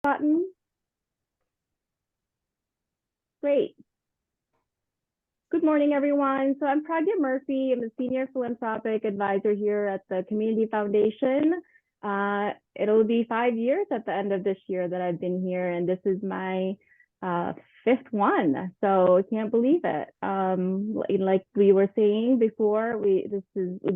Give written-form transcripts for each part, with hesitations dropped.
button. Great. Good morning, everyone. So I'm Pragya Murphy. I'm a senior philanthropic advisor here at the Community Foundation. It'll be 5 years at the end of this year that I've been here, and this is my fifth one. So I can't believe it. Like we were saying before, we've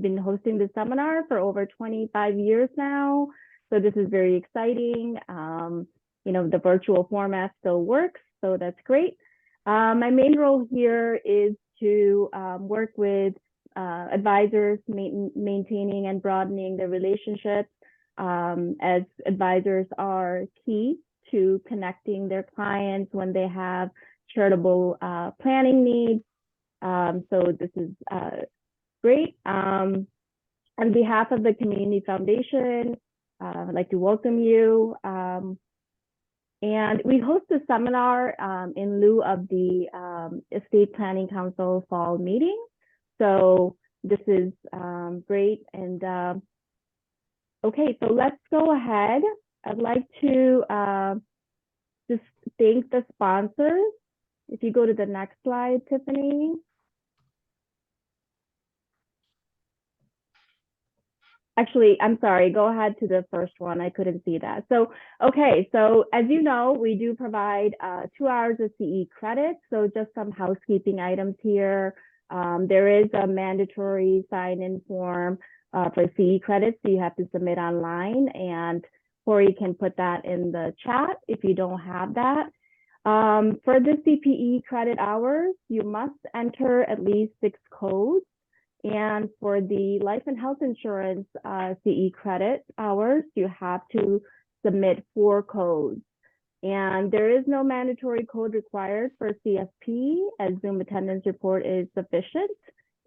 been hosting this seminar for over 25 years now. So this is very exciting. The virtual format still works, so that's great. My main role here is to work with advisors, maintaining and broadening the relationships, as advisors are key to connecting their clients when they have charitable planning needs. So this is great. On behalf of the Community Foundation, I'd like to welcome you. And we host a seminar in lieu of the Estate Planning Council fall meeting. So this is great. And okay, so let's go ahead. I'd like to just thank the sponsors. If you go to the next slide, Tiffany. Actually, I'm sorry, go ahead to the first one. I couldn't see that. So, okay, so as you know, we do provide 2 hours of CE credit. So just some housekeeping items here. There is a mandatory sign-in form for CE credits, so you have to submit online, and Corey can put that in the chat if you don't have that. For the CPE credit hours, you must enter at least 6 codes. And for the life and health insurance CE credit hours, you have to submit 4 codes. And there is no mandatory code required for CFP, as Zoom attendance report is sufficient.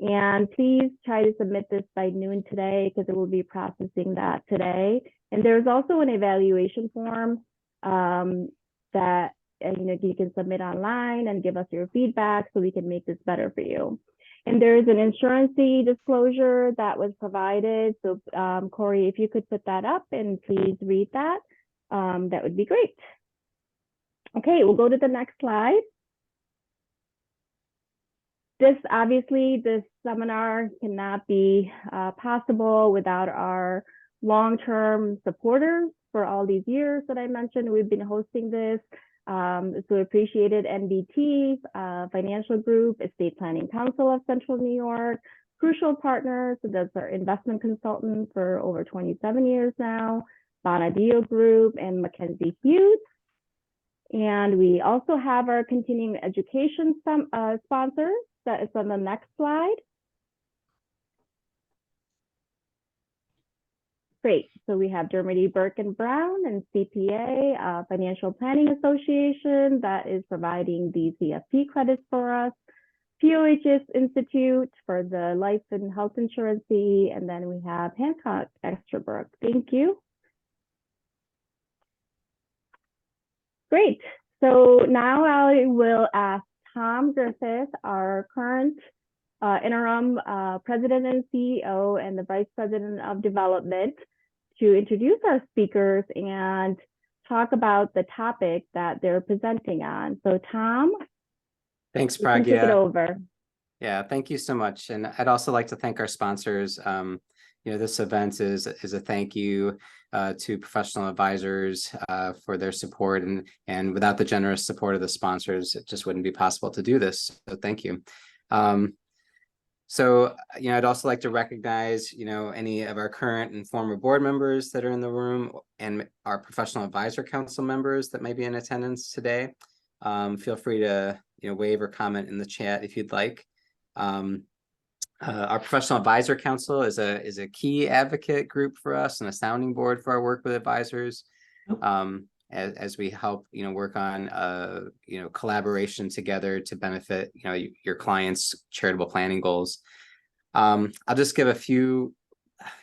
And please try to submit this by noon today, because it will be processing that today. And there's also an evaluation form that you can submit online and give us your feedback so we can make this better for you. And there is an insurance disclosure that was provided. So Corey, if you could put that up and please read that, that would be great. Okay, we'll go to the next slide. Obviously, this seminar cannot be possible without our long-term supporters for all these years that I mentioned. We've been hosting this. So appreciated NBT, Financial Group, Estate Planning Council of Central New York, Crucial Partners, so that's our investment consultant for over 27 years now, Bonadio Group, and Mackenzie Hughes. And we also have our continuing education sponsors. That is on the next slide. Great. So we have Dermody Burke and Brown and CPA, Financial Planning Association, that is providing the CFP credits for us. POHS Institute for the life and health insurance CE, and then we have Hancock Extrabrook. Thank you. Great. So now I will ask Tom Griffith, our current interim president and CEO and the vice president of development, to introduce our speakers and talk about the topic that they're presenting on. So Tom, thanks, Pragya. Take it over. Yeah, thank you so much. And I'd also like to thank our sponsors. This event is a thank you to professional advisors for their support, and without the generous support of the sponsors, it just wouldn't be possible to do this. So thank you. So, I'd also like to recognize, any of our current and former board members that are in the room, and our professional advisor council members that may be in attendance today. Feel free to, wave or comment in the chat if you'd like. Our professional advisor council is a key advocate group for us and a sounding board for our work with advisors. As we help, work on, collaboration together to benefit, your clients' charitable planning goals. I'll just give a few,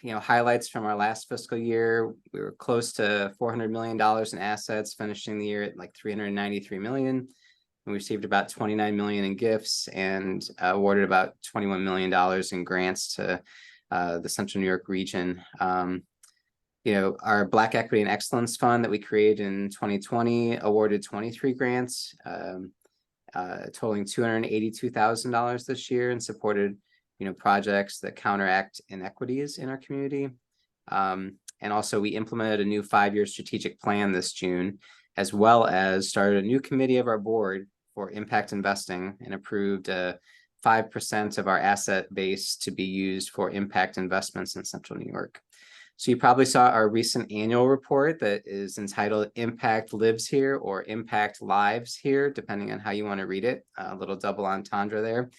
highlights from our last fiscal year. We were close to $400 million in assets, finishing the year at like $393 million. We received about $29 million in gifts and awarded about $21 million in grants to the Central New York region. our Black Equity and Excellence Fund that we created in 2020 awarded 23 grants, totaling $282,000 this year, and supported, projects that counteract inequities in our community. And also we implemented a new 5-year strategic plan this June, as well as started a new committee of our board for impact investing and approved 5% of our asset base to be used for impact investments in Central New York. So you probably saw our recent annual report that is entitled Impact Lives Here or Impact Lives Here, depending on how you want to read it, a little double entendre there.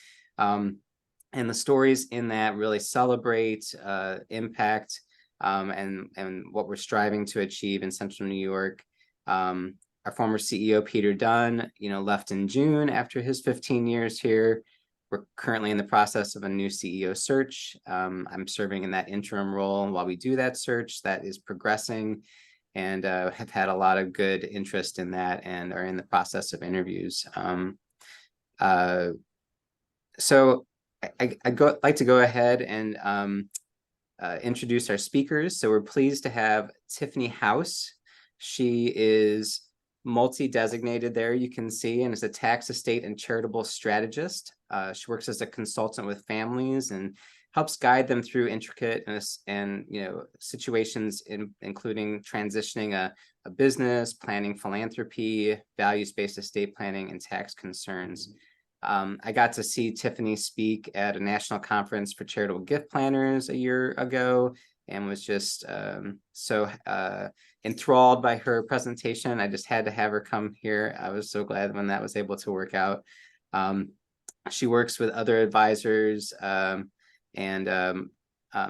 And the stories in that really celebrate impact and what we're striving to achieve in Central New York. Our former CEO, Peter Dunn, left in June after his 15 years here. We're currently in the process of a new CEO search. I'm serving in that interim role while we do that search. That is progressing, and have had a lot of good interest in that and are in the process of interviews. So I'd like to go ahead and introduce our speakers. So we're pleased to have Tiffany House. She is multi-designated there, you can see, and is a tax, estate, and charitable strategist. She works as a consultant with families and helps guide them through intricate and situations including transitioning a business, planning philanthropy, values-based estate planning, and tax concerns. I got to see Tiffany speak at a national conference for charitable gift planners a year ago and was just so enthralled by her presentation. I just had to have her come here. I was so glad when that was able to work out. She works with other advisors and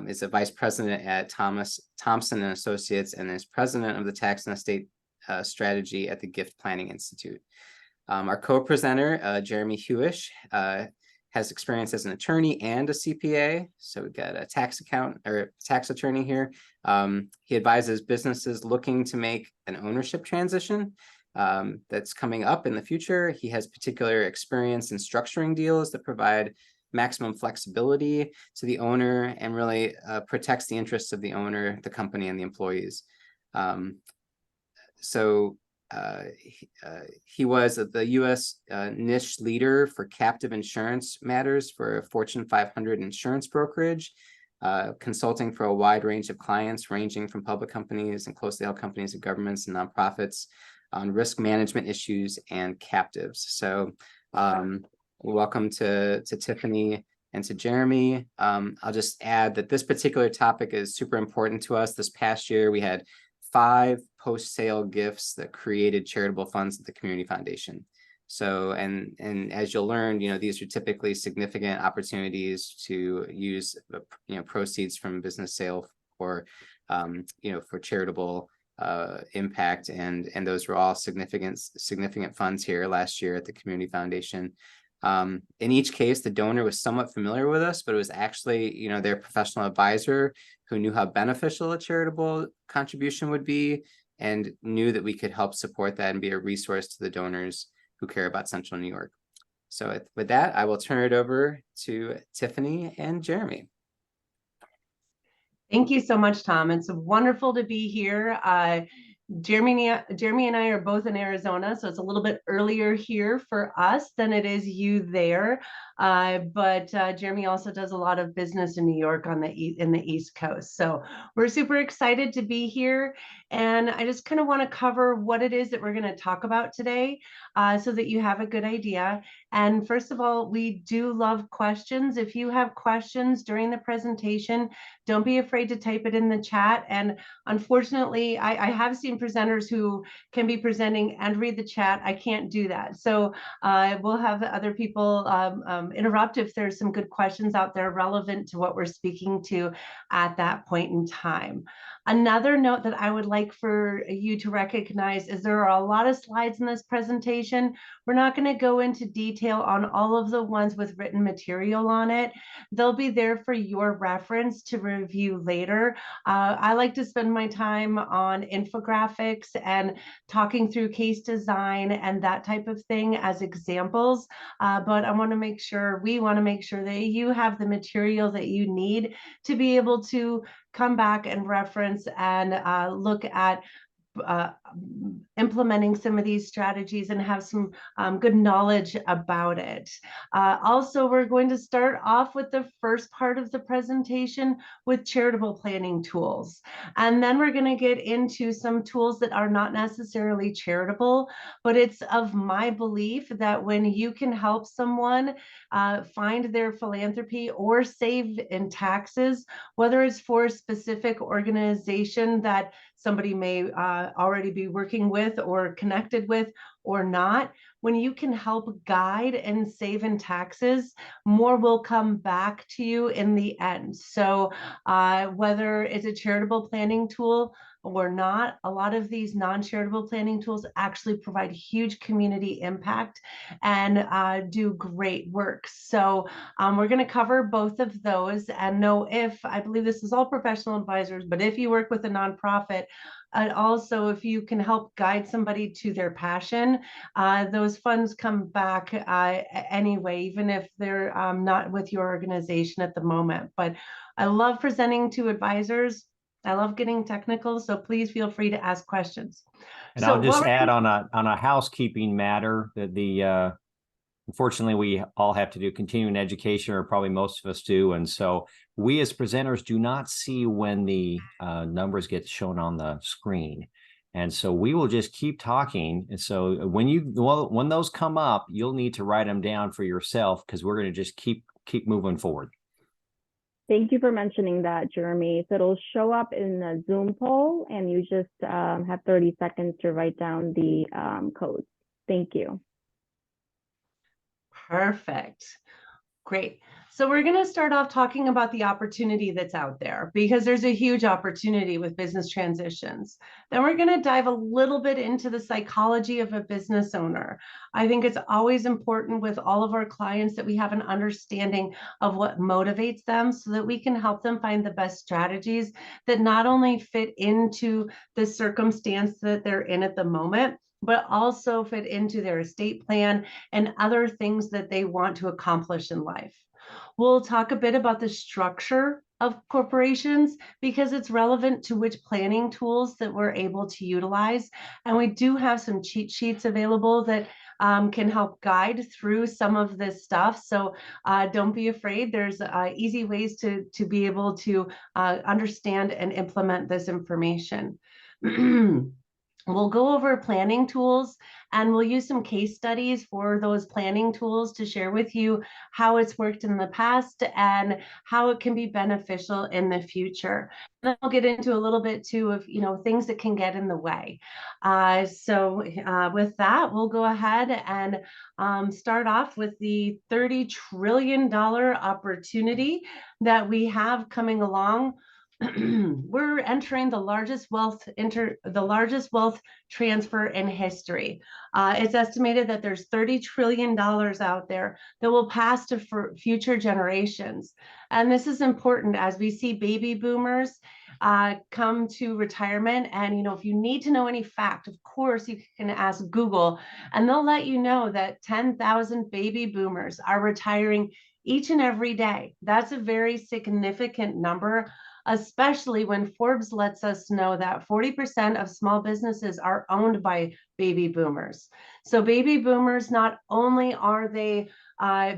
is a vice president at Thompson and Associates, and is president of the Tax and Estate Strategy at the Gift Planning Institute. Our co-presenter, Jeremy Hewish, has experience as an attorney and a CPA. So we've got a tax attorney here. He advises businesses looking to make an ownership transition that's coming up in the future. He has particular experience in structuring deals that provide maximum flexibility to the owner and really protects the interests of the owner, the company, and the employees. He was the U.S. niche leader for captive insurance matters for a Fortune 500 insurance brokerage, consulting for a wide range of clients ranging from public companies and closely held companies and governments and nonprofits on risk management issues and captives. So welcome to Tiffany and to Jeremy. I'll just add that this particular topic is super important to us. This past year, we had 5 post-sale gifts that created charitable funds at the Community Foundation. So, and as you'll learn, these are typically significant opportunities to use, proceeds from business sale for, for charitable impact, and those were all significant funds here last year at the Community Foundation. In each case, the donor was somewhat familiar with us, but it was actually, their professional advisor who knew how beneficial a charitable contribution would be and knew that we could help support that and be a resource to the donors who care about Central New York. So with that, I will turn it over to Tiffany and Jeremy. Thank you so much, Tom. It's wonderful to be here. Jeremy and I are both in Arizona, so it's a little bit earlier here for us than it is you there. But Jeremy also does a lot of business in New York in the East Coast. So we're super excited to be here. And I just kind of want to cover what it is that we're going to talk about today so that you have a good idea. And first of all, we do love questions. If you have questions during the presentation, don't be afraid to type it in the chat. And unfortunately, I have seen presenters who can be presenting and read the chat. I can't do that. So we'll have other people interrupt if there's some good questions out there relevant to what we're speaking to at that point in time. Another note that I would like for you to recognize is there are a lot of slides in this presentation. We're not going to go into detail on all of the ones with written material on it. They'll be there for your reference to review later. I like to spend my time on infographics and talking through case design and that type of thing as examples. But we want to make sure that you have the material that you need to be able to come back and reference and look at implementing some of these strategies and have some good knowledge about it. Also, we're going to start off with the first part of the presentation with charitable planning tools. And then we're going to get into some tools that are not necessarily charitable, but it's of my belief that when you can help someone find their philanthropy or save in taxes, whether it's for a specific organization that somebody may already be working with or connected with or not, when you can help guide and save in taxes, more will come back to you in the end. So whether it's a charitable planning tool or not, a lot of these non-charitable planning tools actually provide huge community impact and do great work. So we're going to cover both of those, and know if, I believe this is all professional advisors, but if you work with a nonprofit, and also if you can help guide somebody to their passion, those funds come back anyway, even if they're not with your organization at the moment. But I love presenting to advisors. I love getting technical, so please feel free to ask questions. And I'll just add on a housekeeping matter that unfortunately, we all have to do continuing education, or probably most of us do. And so we as presenters do not see when the numbers get shown on the screen. And so we will just keep talking. And so when those come up, you'll need to write them down for yourself, because we're going to just keep moving forward. Thank you for mentioning that, Jeremy. So it'll show up in the Zoom poll, and you just have 30 seconds to write down the codes. Thank you. Perfect. Great. So we're going to start off talking about the opportunity that's out there, because there's a huge opportunity with business transitions. Then we're going to dive a little bit into the psychology of a business owner. I think it's always important with all of our clients that we have an understanding of what motivates them, so that we can help them find the best strategies that not only fit into the circumstance that they're in at the moment, but also fit into their estate plan and other things that they want to accomplish in life. We'll talk a bit about the structure of corporations, because it's relevant to which planning tools that we're able to utilize. And we do have some cheat sheets available that can help guide through some of this stuff. So don't be afraid. There's easy ways to be able to understand and implement this information. We'll go over planning tools, and we'll use some case studies for those planning tools to share with you how it's worked in the past and how it can be beneficial in the future. And then we'll get into a little bit too of, things that can get in the way. So with that, we'll go ahead and start off with the $30 trillion opportunity that we have coming along. We're entering the largest wealth transfer in history. It's estimated that there's $30 trillion out there that will pass to future generations. And this is important as we see baby boomers come to retirement. And, if you need to know any fact, of course, you can ask Google, and they'll let you know that 10,000 baby boomers are retiring each and every day. That's a very significant number, especially when Forbes lets us know that 40% of small businesses are owned by baby boomers. So baby boomers, not only are they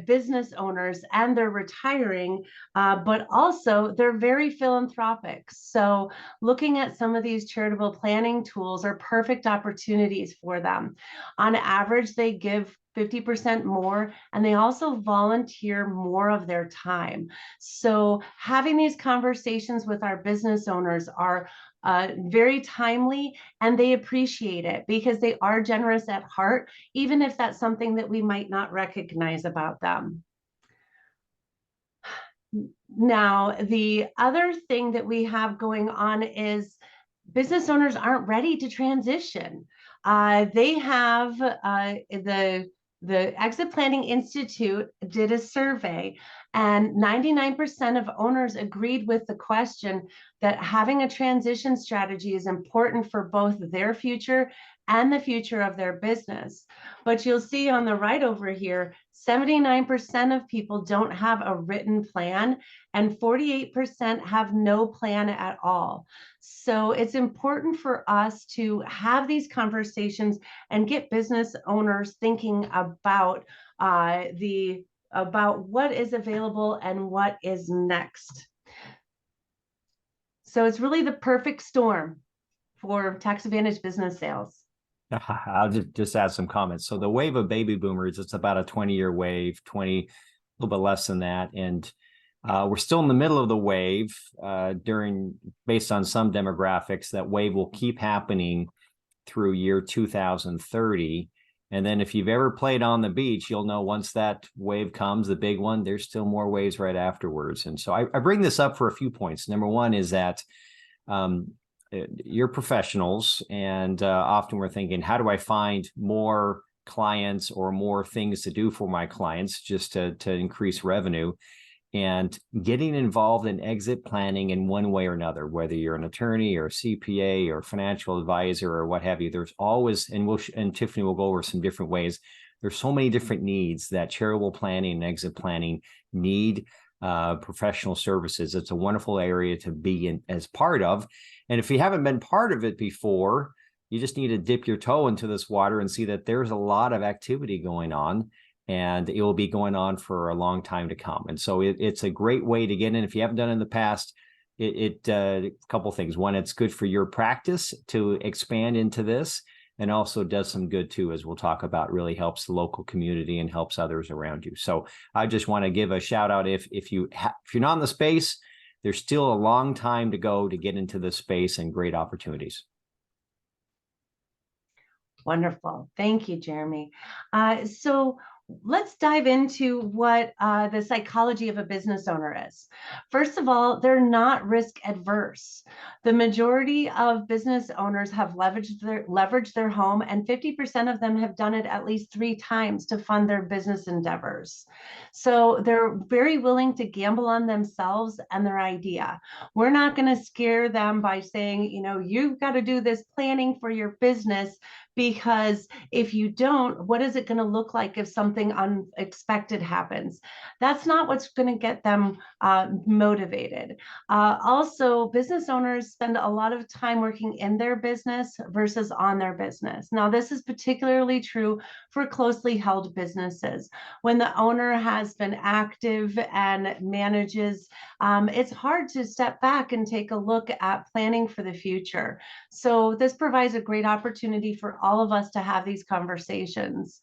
business owners and they're retiring, but also they're very philanthropic. So looking at some of these charitable planning tools are perfect opportunities for them. On average, they give 50% more, and they also volunteer more of their time. So having these conversations with our business owners are very timely, and they appreciate it because they are generous at heart, even if that's something that we might not recognize about them. Now, the other thing that we have going on is business owners aren't ready to transition. They have the Exit Planning Institute did a survey, and 99% of owners agreed with the question that having a transition strategy is important for both their future and the future of their business. But you'll see on the right over here, 79% of people don't have a written plan, and 48% have no plan at all. So it's important for us to have these conversations and get business owners thinking about about what is available and what is next. So it's really the perfect storm for tax advantage business sales. I'll just add some comments. So the wave of baby boomers, it's about a 20-year wave, a little bit less than that. And we're still in the middle of the wave based on some demographics. That wave will keep happening through year 2030. And then if you've ever played on the beach, you'll know once that wave comes, the big one, there's still more waves right afterwards. And so I bring this up for a few points. Number one is that you're professionals, and often we're thinking, how do I find more clients or more things to do for my clients just to increase revenue? And getting involved in exit planning in one way or another, whether you're an attorney or a CPA or financial advisor or what have you, there's always, and Tiffany will go over some different ways. There's so many different needs that charitable planning and exit planning need professional services. It's a wonderful area to be in as part of. And if you haven't been part of it before, you just need to dip your toe into this water and see that there's a lot of activity going on, and it will be going on for a long time to come. And so it's a great way to get in. If you haven't done it in the past, a couple things. One, it's good for your practice to expand into this, and also does some good too, as we'll talk about. Really helps the local community and helps others around you. So I just want to give a shout out. If you're not in the space, there's still a long time to go to get into this space, and great opportunities. Wonderful. Thank you, Jeremy. So let's dive into what the psychology of a business owner is. First of all, they're not risk adverse. The majority of business owners have leveraged their home, and 50% of them have done it at least 3 times to fund their business endeavors. So they're very willing to gamble on themselves and their idea. We're not going to scare them by saying, you know, you've got to do this planning for your business, because if you don't, what is it going to look like if something unexpected happens? That's not what's going to get them motivated. Also, business owners spend a lot of time working in their business versus on their business. Now, this is particularly true for closely held businesses. When the owner has been active and manages, it's hard to step back and take a look at planning for the future. So this provides a great opportunity for all of us to have these conversations.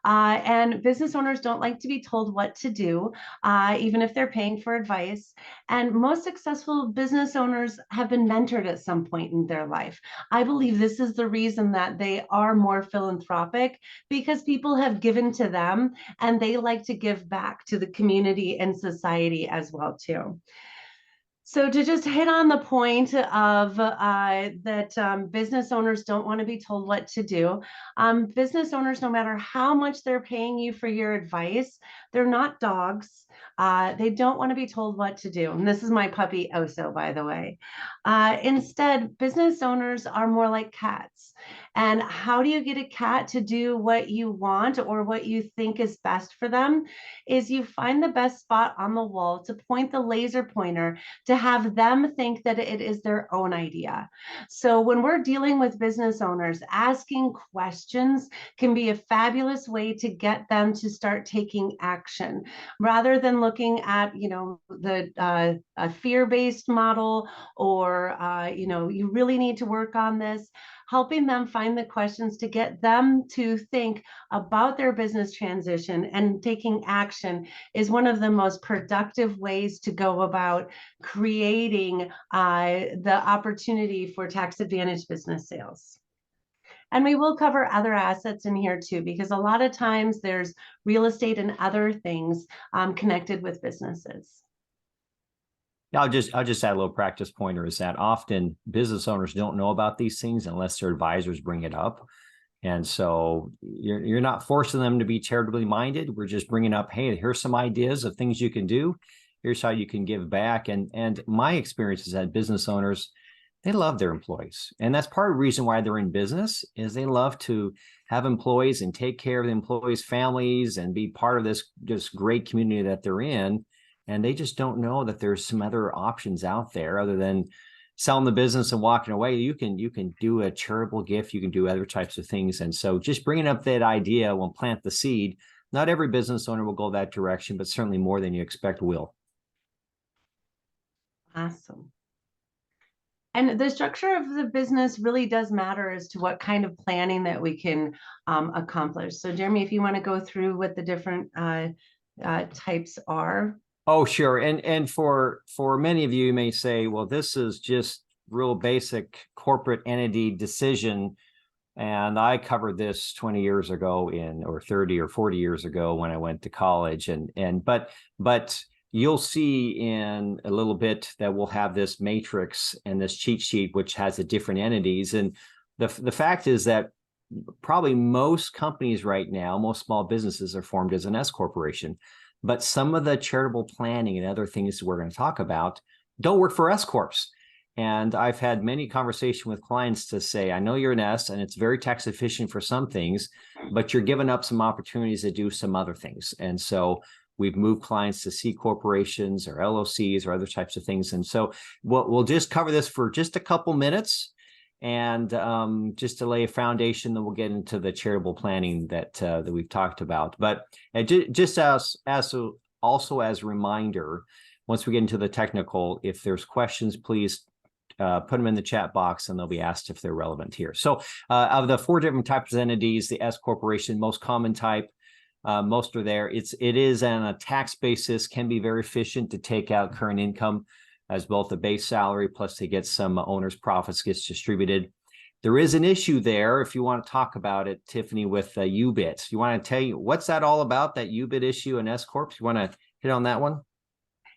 And business owners don't like to be told what to do, even if they're paying for advice. And most successful business owners have been mentored at some point in their life. I believe this is the reason that they are more philanthropic, because people have given to them, and they like to give back to the community and society as well too. So to just hit on the point of that business owners don't want to be told what to do. Business owners, no matter how much they're paying you for your advice, they're not dogs. They don't want to be told what to do. And this is my puppy Oso, by the way. Instead, business owners are more like cats. And how do you get a cat to do what you want or what you think is best for them? Is you find the best spot on the wall to point the laser pointer, to have them think that it is their own idea. So when we're dealing with business owners, asking questions can be a fabulous way to get them to start taking action, rather than looking at, you know, the fear-based model, or you know, you really need to work on this. Helping them find the questions to get them to think about their business transition and taking action is one of the most productive ways to go about creating the opportunity for tax advantage business sales. And we will cover other assets in here too, because a lot of times there's real estate and other things connected with businesses. I'll just add a little practice pointer, is that often business owners don't know about these things unless their advisors bring it up. And so you're not forcing them to be charitably minded. We're just bringing up, hey, here's some ideas of things you can do. Here's how you can give back. And my experience is that business owners, they love their employees. And that's part of the reason why they're in business, is they love to have employees and take care of the employees' families and be part of this great community that they're in. And they just don't know that there's some other options out there other than selling the business and walking away. You can do a charitable gift. You can do other types of things. And so just bringing up that idea will plant the seed. Not every business owner will go that direction, but certainly more than you expect will. Awesome. And the structure of the business really does matter as to what kind of planning that we can accomplish. So Jeremy, if you want to go through what the different types are. Oh, sure. And for many of you, you may say, well, this is just real basic corporate entity decision. And I covered this 20 years ago or 30 or 40 years ago when I went to college. But you'll see in a little bit that we'll have this matrix and this cheat sheet, which has the different entities. And the fact is that probably most companies right now, most small businesses are formed as an S corporation. But some of the charitable planning and other things we're going to talk about don't work for S corps. And I've had many conversations with clients to say, I know you're an S and it's very tax efficient for some things, but you're giving up some opportunities to do some other things. And so we've moved clients to C corporations or LLCs or other types of things. And so we'll just cover this for just a couple minutes and just to lay a foundation, then we'll get into the charitable planning that we've talked about. But just as also as a reminder, once we get into the technical, if there's questions, please put them in the chat box and they'll be asked if they're relevant here. So of the 4 different types of entities, the S corporation, most common type, most are there. It is on a tax basis, can be very efficient to take out current income as both a base salary, plus they get some owner's profits gets distributed. There is an issue there, if you want to talk about it, Tiffany, with UBIT. You want to tell you, what's that all about, that UBIT issue in S Corps? You want to hit on that one?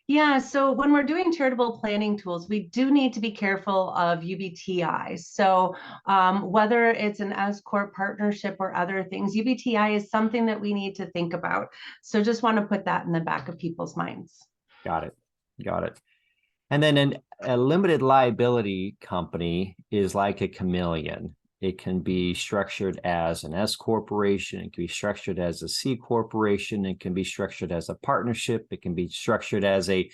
Yeah, so when we're doing charitable planning tools, we do need to be careful of UBTI. So whether it's an S Corp partnership or other things, UBTI is something that we need to think about. So just want to put that in the back of people's minds. Got it. Got it. And then a limited liability company is like a chameleon. It can be structured as an S corporation. It can be structured as a C corporation. It can be structured as a partnership. It can be structured as a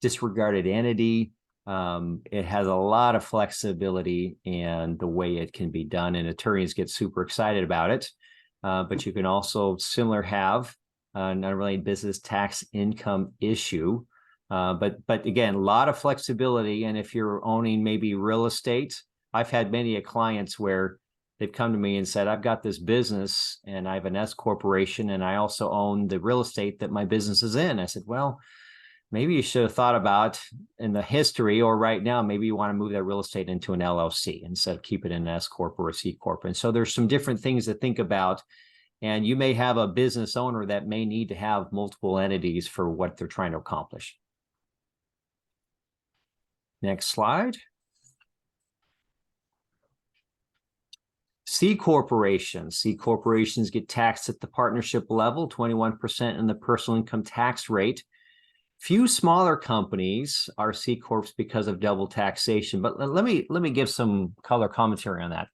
disregarded entity. It has a lot of flexibility in the way it can be done, and attorneys get super excited about it. But you can also have not really business tax income issue. But again, a lot of flexibility. And if you're owning maybe real estate, I've had many clients where they've come to me and said, I've got this business and I have an S corporation and I also own the real estate that my business is in. I said, well, maybe you should have thought about in the history or right now, maybe you want to move that real estate into an LLC instead of keep it in an S corp or a C corp. And so there's some different things to think about. And you may have a business owner that may need to have multiple entities for what they're trying to accomplish. Next slide. C corporations. C corporations get taxed at the partnership level, 21% in the personal income tax rate. Few smaller companies are C corps because of double taxation. But let me give some color commentary on that.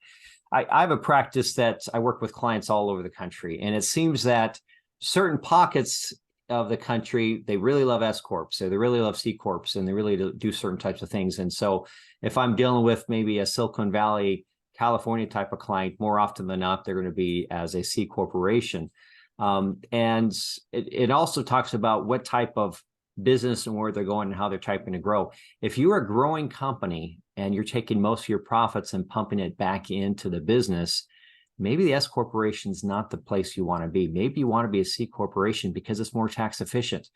I have a practice that I work with clients all over the country, and it seems that certain pockets of the country, they really love S corps, so they really love C corps, and they really do certain types of things. And so if I'm dealing with maybe a Silicon Valley, California type of client, more often than not, they're going to be as a C corporation. And it also talks about what type of business and where they're going and how they're typing to grow. If you're a growing company and you're taking most of your profits and pumping it back into the business, maybe the S corporation is not the place you want to be. Maybe you want to be a C corporation because it's more tax efficient.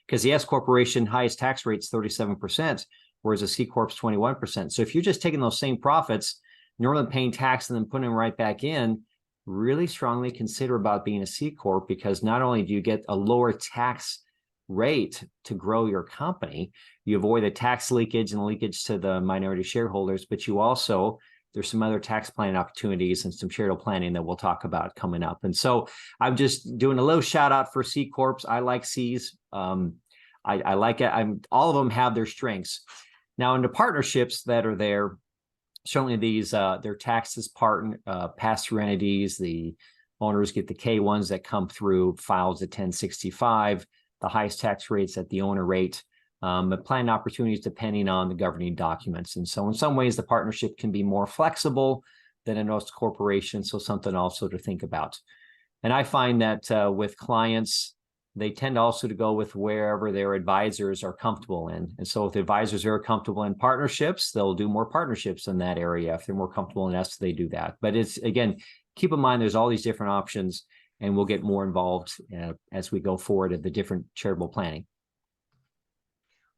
Because the S corporation highest tax rate is 37%, whereas a C corp is 21%. So if you're just taking those same profits, normally paying tax and then putting them right back in, really strongly consider about being a C corp, because not only do you get a lower tax rate to grow your company, you avoid the tax leakage and leakage to the minority shareholders, but you also, there's some other tax planning opportunities and some charitable planning that we'll talk about coming up. And so I'm just doing a little shout out for C corps. I like C's. I like it. All of them have their strengths. Now, into partnerships that are there, certainly these, their taxes pass through entities. The owners get the K-1s that come through, files at 1065, the highest tax rates at the owner rate, but plan opportunities depending on the governing documents. And so in some ways, the partnership can be more flexible than an S corporation. So something also to think about. And I find that with clients, they tend also to go with wherever their advisors are comfortable in. And so if the advisors are comfortable in partnerships, they'll do more partnerships in that area. If they're more comfortable in S, they do that. But it's, again, keep in mind, there's all these different options, and we'll get more involved as we go forward at the different charitable planning.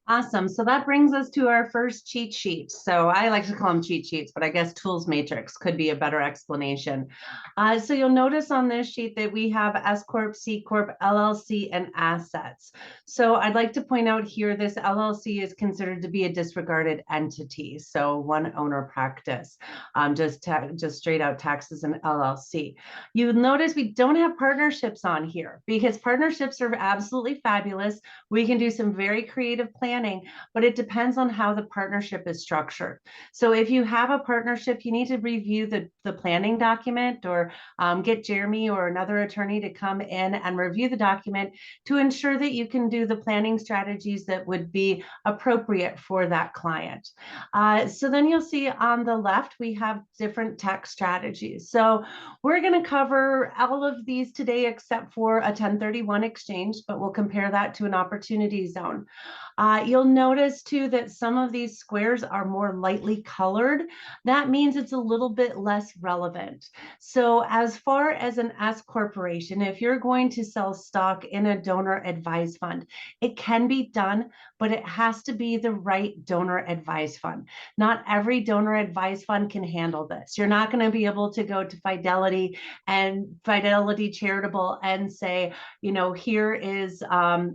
Awesome. So that brings us to our first cheat sheet. So I like to call them cheat sheets, but I guess tools matrix could be a better explanation. So you'll notice on this sheet that we have S Corp, C Corp, LLC, and assets. So I'd like to point out here, this LLC is considered to be a disregarded entity. So one owner practice, just straight out taxes and LLC. You'll notice we don't have partnerships on here because partnerships are absolutely fabulous. We can do some very creative planning, but it depends on how the partnership is structured. So if you have a partnership, you need to review the planning document, or get Jeremy or another attorney to come in and review the document to ensure that you can do the planning strategies that would be appropriate for that client. So then you'll see on the left, we have different tax strategies. So we're going to cover all of these today except for a 1031 exchange, but we'll compare that to an opportunity zone. You'll notice too that some of these squares are more lightly colored. That means it's a little bit less relevant. So as far as an S corporation, if you're going to sell stock in a donor advised fund, it can be done, but it has to be the right donor advised fund. Not every donor advised fund can handle this. You're not going to be able to go to Fidelity Charitable and say, you know, here is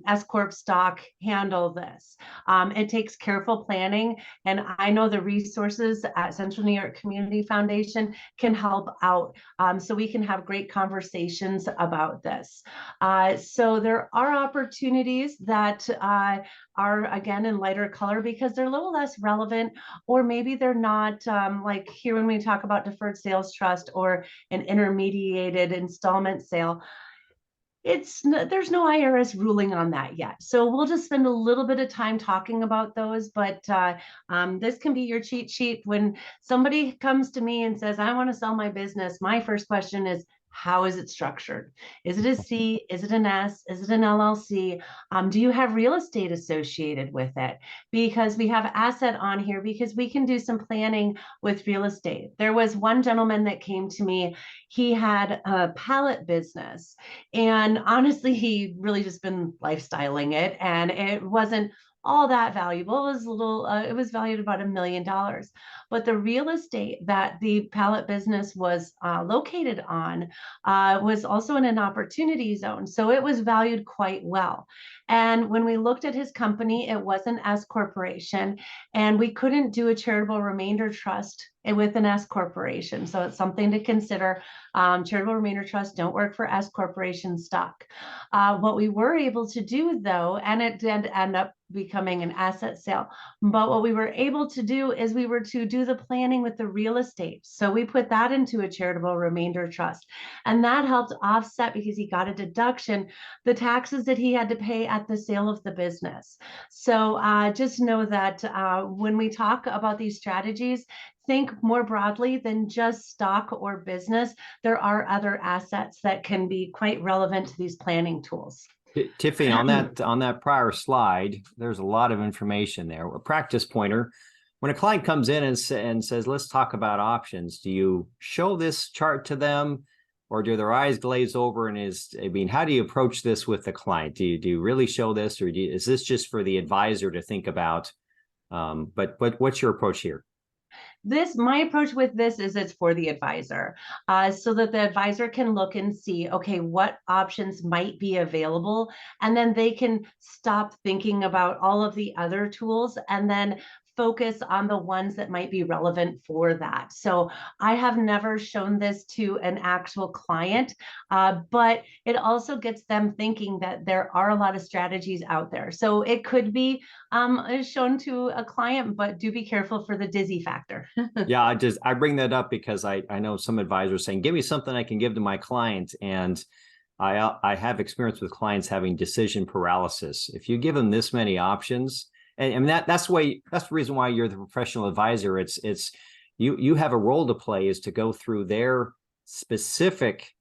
S Corp stock, handle this. It takes careful planning, and I know the resources at Central New York Community Foundation can help out, so we can have great conversations about this. So there are opportunities that are, again, in lighter color because they're a little less relevant, or maybe they're not, like here when we talk about deferred sales trust or an intermediated installment sale. There's no IRS ruling on that yet. So we'll just spend a little bit of time talking about those, but this can be your cheat sheet. When somebody comes to me and says, I want to sell my business, my first question is, how is it structured? Is it a C? Is it an S? Is it an LLC? Do you have real estate associated with it? Because we have asset on here because we can do some planning with real estate. There was one gentleman that came to me. He had a pallet business, and honestly, he really just been lifestyling it, and it wasn't all that valuable. It was it was valued about $1 million. But the real estate that the pallet business was located on was also in an opportunity zone. So it was valued quite well. And when we looked at his company, it was an S corporation, and we couldn't do a charitable remainder trust with an S corporation. So it's something to consider. Charitable remainder trusts don't work for S corporation stock. What we were able to do though, and it did end up becoming an asset sale, but what we were able to do is we were to do the planning with the real estate. So we put that into a charitable remainder trust, and that helped offset, because he got a deduction, the taxes that he had to pay at the sale of the business. So just know that when we talk about these strategies, think more broadly than just stock or business. There are other assets that can be quite relevant to these planning tools. Tiffany, on that prior slide, there's a lot of information there. A practice pointer. When a client comes in and says, let's talk about options, do you show this chart to them, or do their eyes glaze over? And how do you approach this with the client? Do you really show this, or is this just for the advisor to think about? But what's your approach here? My approach with this is it's for the advisor, so that the advisor can look and see, okay, what options might be available, and then they can stop thinking about all of the other tools and then focus on the ones that might be relevant for that. So I have never shown this to an actual client, but it also gets them thinking that there are a lot of strategies out there. So it could be shown to a client, but do be careful for the dizzy factor. Yeah, I bring that up because I know some advisors saying, give me something I can give to my client. And I have experience with clients having decision paralysis. If you give them this many options, and that's the reason why you're the professional advisor. It's you have a role to play, is to go through their specific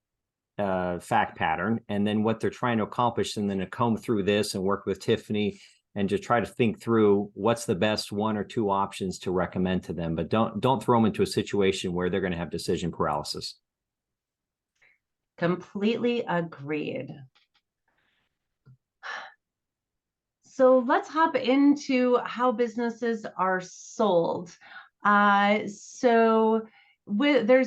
fact pattern and then what they're trying to accomplish, and then to comb through this and work with Tiffany and just try to think through what's the best one or two options to recommend to them. But don't throw them into a situation where they're going to have decision paralysis. Completely agreed. So let's hop into how businesses are sold. There's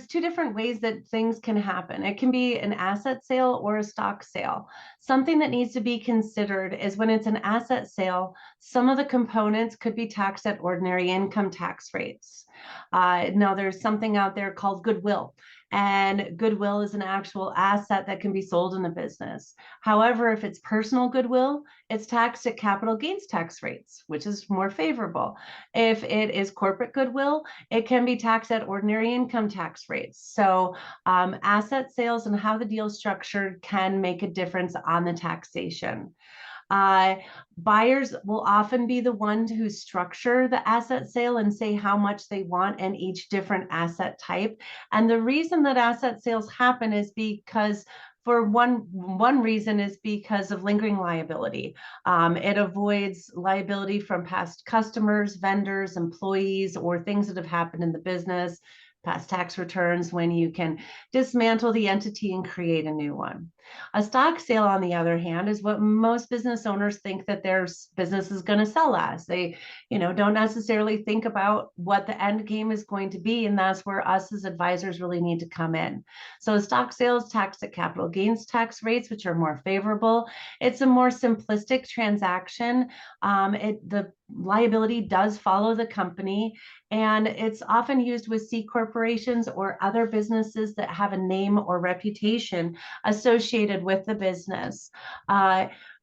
two different ways that things can happen. It can be an asset sale or a stock sale. Something that needs to be considered is when it's an asset sale, some of the components could be taxed at ordinary income tax rates. Now there's something out there called goodwill. And goodwill is an actual asset that can be sold in a business. However, if it's personal goodwill, it's taxed at capital gains tax rates, which is more favorable. If it is corporate goodwill, it can be taxed at ordinary income tax rates. So asset sales and how the deal is structured can make a difference on the taxation. Buyers will often be the ones who structure the asset sale and say how much they want in each different asset type. And the reason that asset sales happen is because one reason is because of lingering liability. It avoids liability from past customers, vendors, employees, or things that have happened in the business, past tax returns, when you can dismantle the entity and create a new one. A stock sale, on the other hand, is what most business owners think that their business is going to sell as. They, don't necessarily think about what the end game is going to be, and that's where us as advisors really need to come in. So stock sales taxed at capital gains tax rates, which are more favorable. It's a more simplistic transaction. The liability does follow the company, and it's often used with C corporations or other businesses that have a name or reputation associated with the business.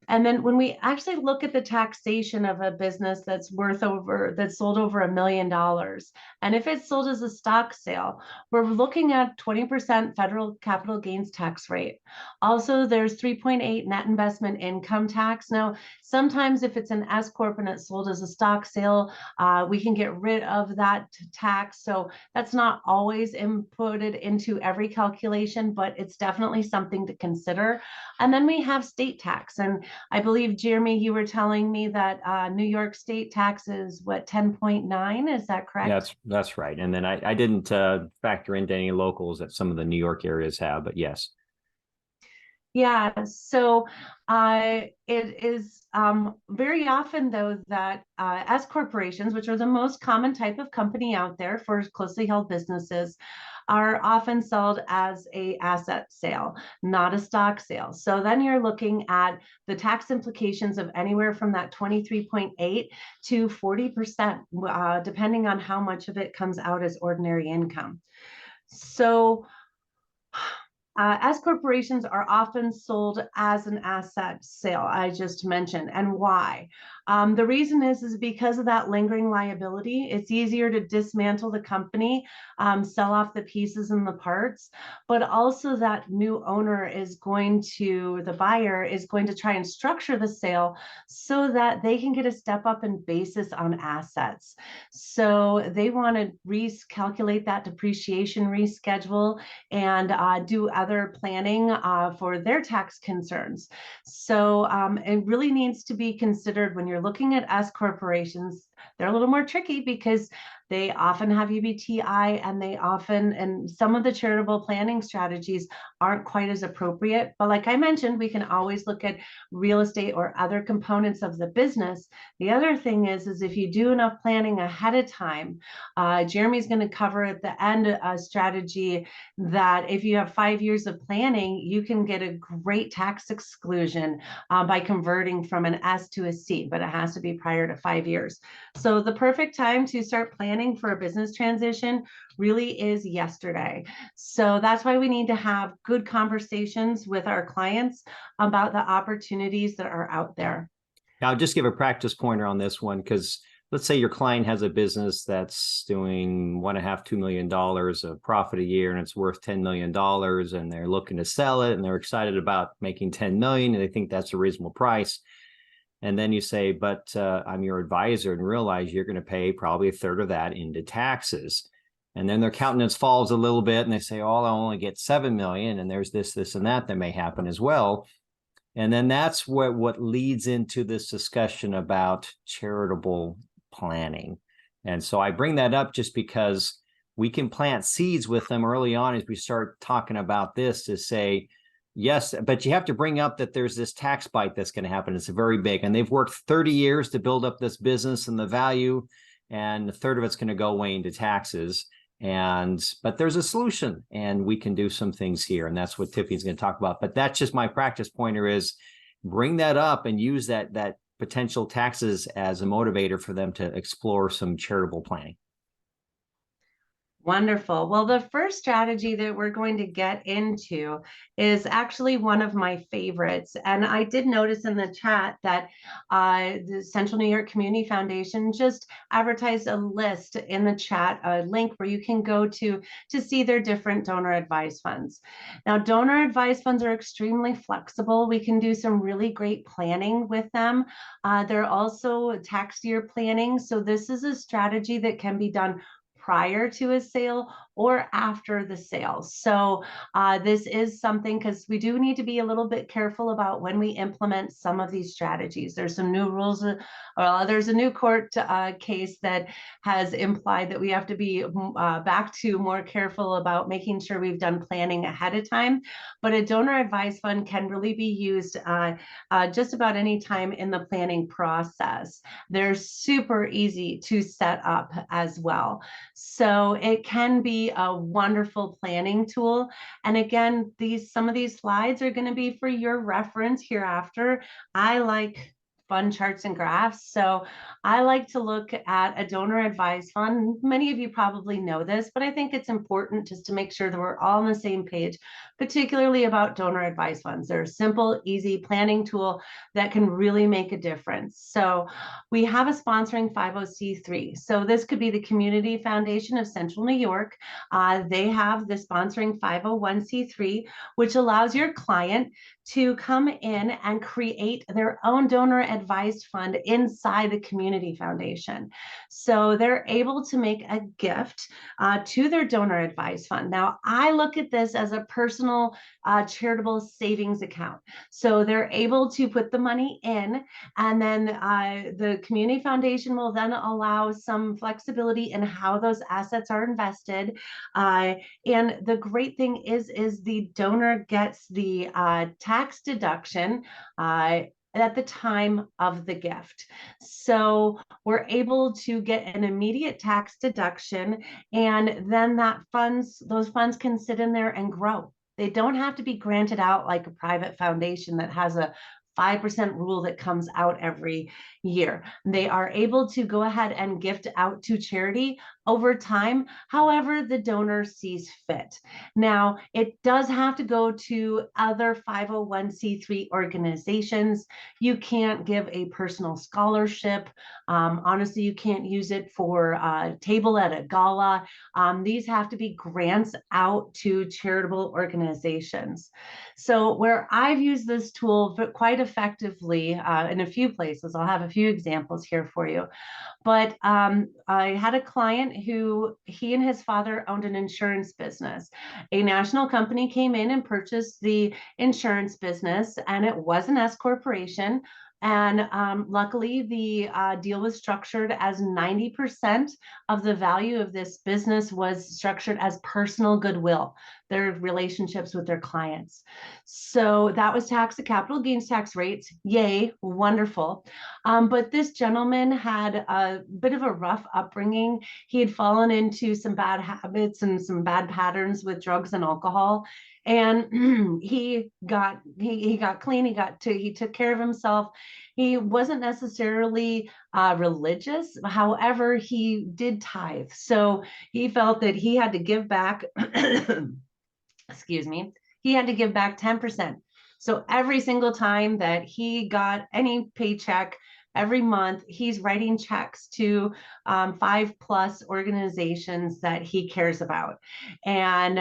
And then when we actually look at the taxation of a business that's sold over $1 million, and if it's sold as a stock sale, we're looking at 20% federal capital gains tax rate. Also, there's 3.8 net investment income tax. Now, sometimes if it's an S corp and it's sold as a stock sale, we can get rid of that tax. So that's not always inputted into every calculation, but it's definitely something to consider. And then we have state tax. And I believe, Jeremy, you were telling me that New York state tax is what, 10.9? Is that correct? That's right. And then I didn't factor into any locals that some of the New York areas have, but yes. Yeah, so it is very often, though, that S corporations, which are the most common type of company out there for closely held businesses, are often sold as a asset sale, not a stock sale. So then you're looking at the tax implications of anywhere from that 23.8 to 40%, depending on how much of it comes out as ordinary income. So S corporations are often sold as an asset sale, I just mentioned. And why? The reason is because of that lingering liability. It's easier to dismantle the company, sell off the pieces and the parts, but also that new owner the buyer is going to try and structure the sale so that they can get a step up in basis on assets. So they want to recalculate that depreciation reschedule and do other planning for their tax concerns. So it really needs to be considered when you're looking at S corporations. They're a little more tricky because they often have UBTI, and some of the charitable planning strategies aren't quite as appropriate. But like I mentioned, we can always look at real estate or other components of the business. The other thing is if you do enough planning ahead of time, Jeremy's going to cover at the end a strategy that if you have 5 years of planning, you can get a great tax exclusion by converting from an S to a C, but it has to be prior to 5 years. So the perfect time to start planning for a business transition really is yesterday. So that's why we need to have good conversations with our clients about the opportunities that are out there. Now, I'll just give a practice pointer on this one, because let's say your client has a business that's doing $1.5 to $2 million of profit a year, and it's worth $10 million, and they're looking to sell it, and they're excited about making $10 million, and they think that's a reasonable price. And then you say, but I'm your advisor, and realize you're going to pay probably a third of that into taxes. And then their countenance falls a little bit, and they say, oh, I'll only get 7 million, and there's this, and that may happen as well. And then that's what leads into this discussion about charitable planning. And so I bring that up just because we can plant seeds with them early on as we start talking about this, to say, yes, but you have to bring up that there's this tax bite that's going to happen. It's very big. And they've worked 30 years to build up this business and the value, and a third of it's going to go away into taxes. But there's a solution, and we can do some things here. And that's what Tiffany's going to talk about. But that's just my practice pointer, is bring that up and use that potential taxes as a motivator for them to explore some charitable planning. Wonderful. Well, the first strategy that we're going to get into is actually one of my favorites. And I did notice in the chat that the Central New York Community Foundation just advertised a list in the chat, a link where you can go to see their different donor advised funds. Now, donor advised funds are extremely flexible. We can do some really great planning with them. They're also tax year planning. So this is a strategy that can be done prior to a sale or after the sale. So this is something, because we do need to be a little bit careful about when we implement some of these strategies. There's some new rules, there's a new court case that has implied that we have to be back to more careful about making sure we've done planning ahead of time. But a donor advised fund can really be used just about any time in the planning process. They're super easy to set up as well. So it can be a wonderful planning tool. And again, some of these slides are going to be for your reference hereafter. I like fun charts and graphs. So I like to look at a donor advised fund. Many of you probably know this, but I think it's important just to make sure that we're all on the same page, particularly about donor advised funds. They're a simple, easy planning tool that can really make a difference. So we have a sponsoring 50C3. So this could be the Community Foundation of Central New York. They have the sponsoring 501c3, which allows your client to come in and create their own donor advised fund inside the Community Foundation. So they're able to make a gift to their donor advised fund. Now, I look at this as a personal charitable savings account. So they're able to put the money in, and then the Community Foundation will then allow some flexibility in how those assets are invested. And the great thing is the donor gets the tax deduction at the time of the gift. So we're able to get an immediate tax deduction, and then those funds can sit in there and grow. They don't have to be granted out like a private foundation that has a 5% rule that comes out every year. They are able to go ahead and gift out to charity over time, however the donor sees fit. Now, it does have to go to other 501c3 organizations. You can't give a personal scholarship. Honestly, you can't use it for a table at a gala. These have to be grants out to charitable organizations. So where I've used this tool quite effectively in a few places, I'll have a few examples here for you. But I had a client who, he and his father owned an insurance business. A national company came in and purchased the insurance business, and it was an S corporation. And luckily, the deal was structured as 90% of the value of this business was structured as personal goodwill, their relationships with their clients. So that was taxed at capital gains tax rates. Yay, wonderful. But this gentleman had a bit of a rough upbringing. He had fallen into some bad habits and some bad patterns with drugs and alcohol. And he got clean. He took care of himself. He wasn't necessarily religious. However, he did tithe. So he felt that he had to give back, excuse me, he had to give back 10%. So every single time that he got any paycheck, every month, he's writing checks to 5+ organizations that he cares about. And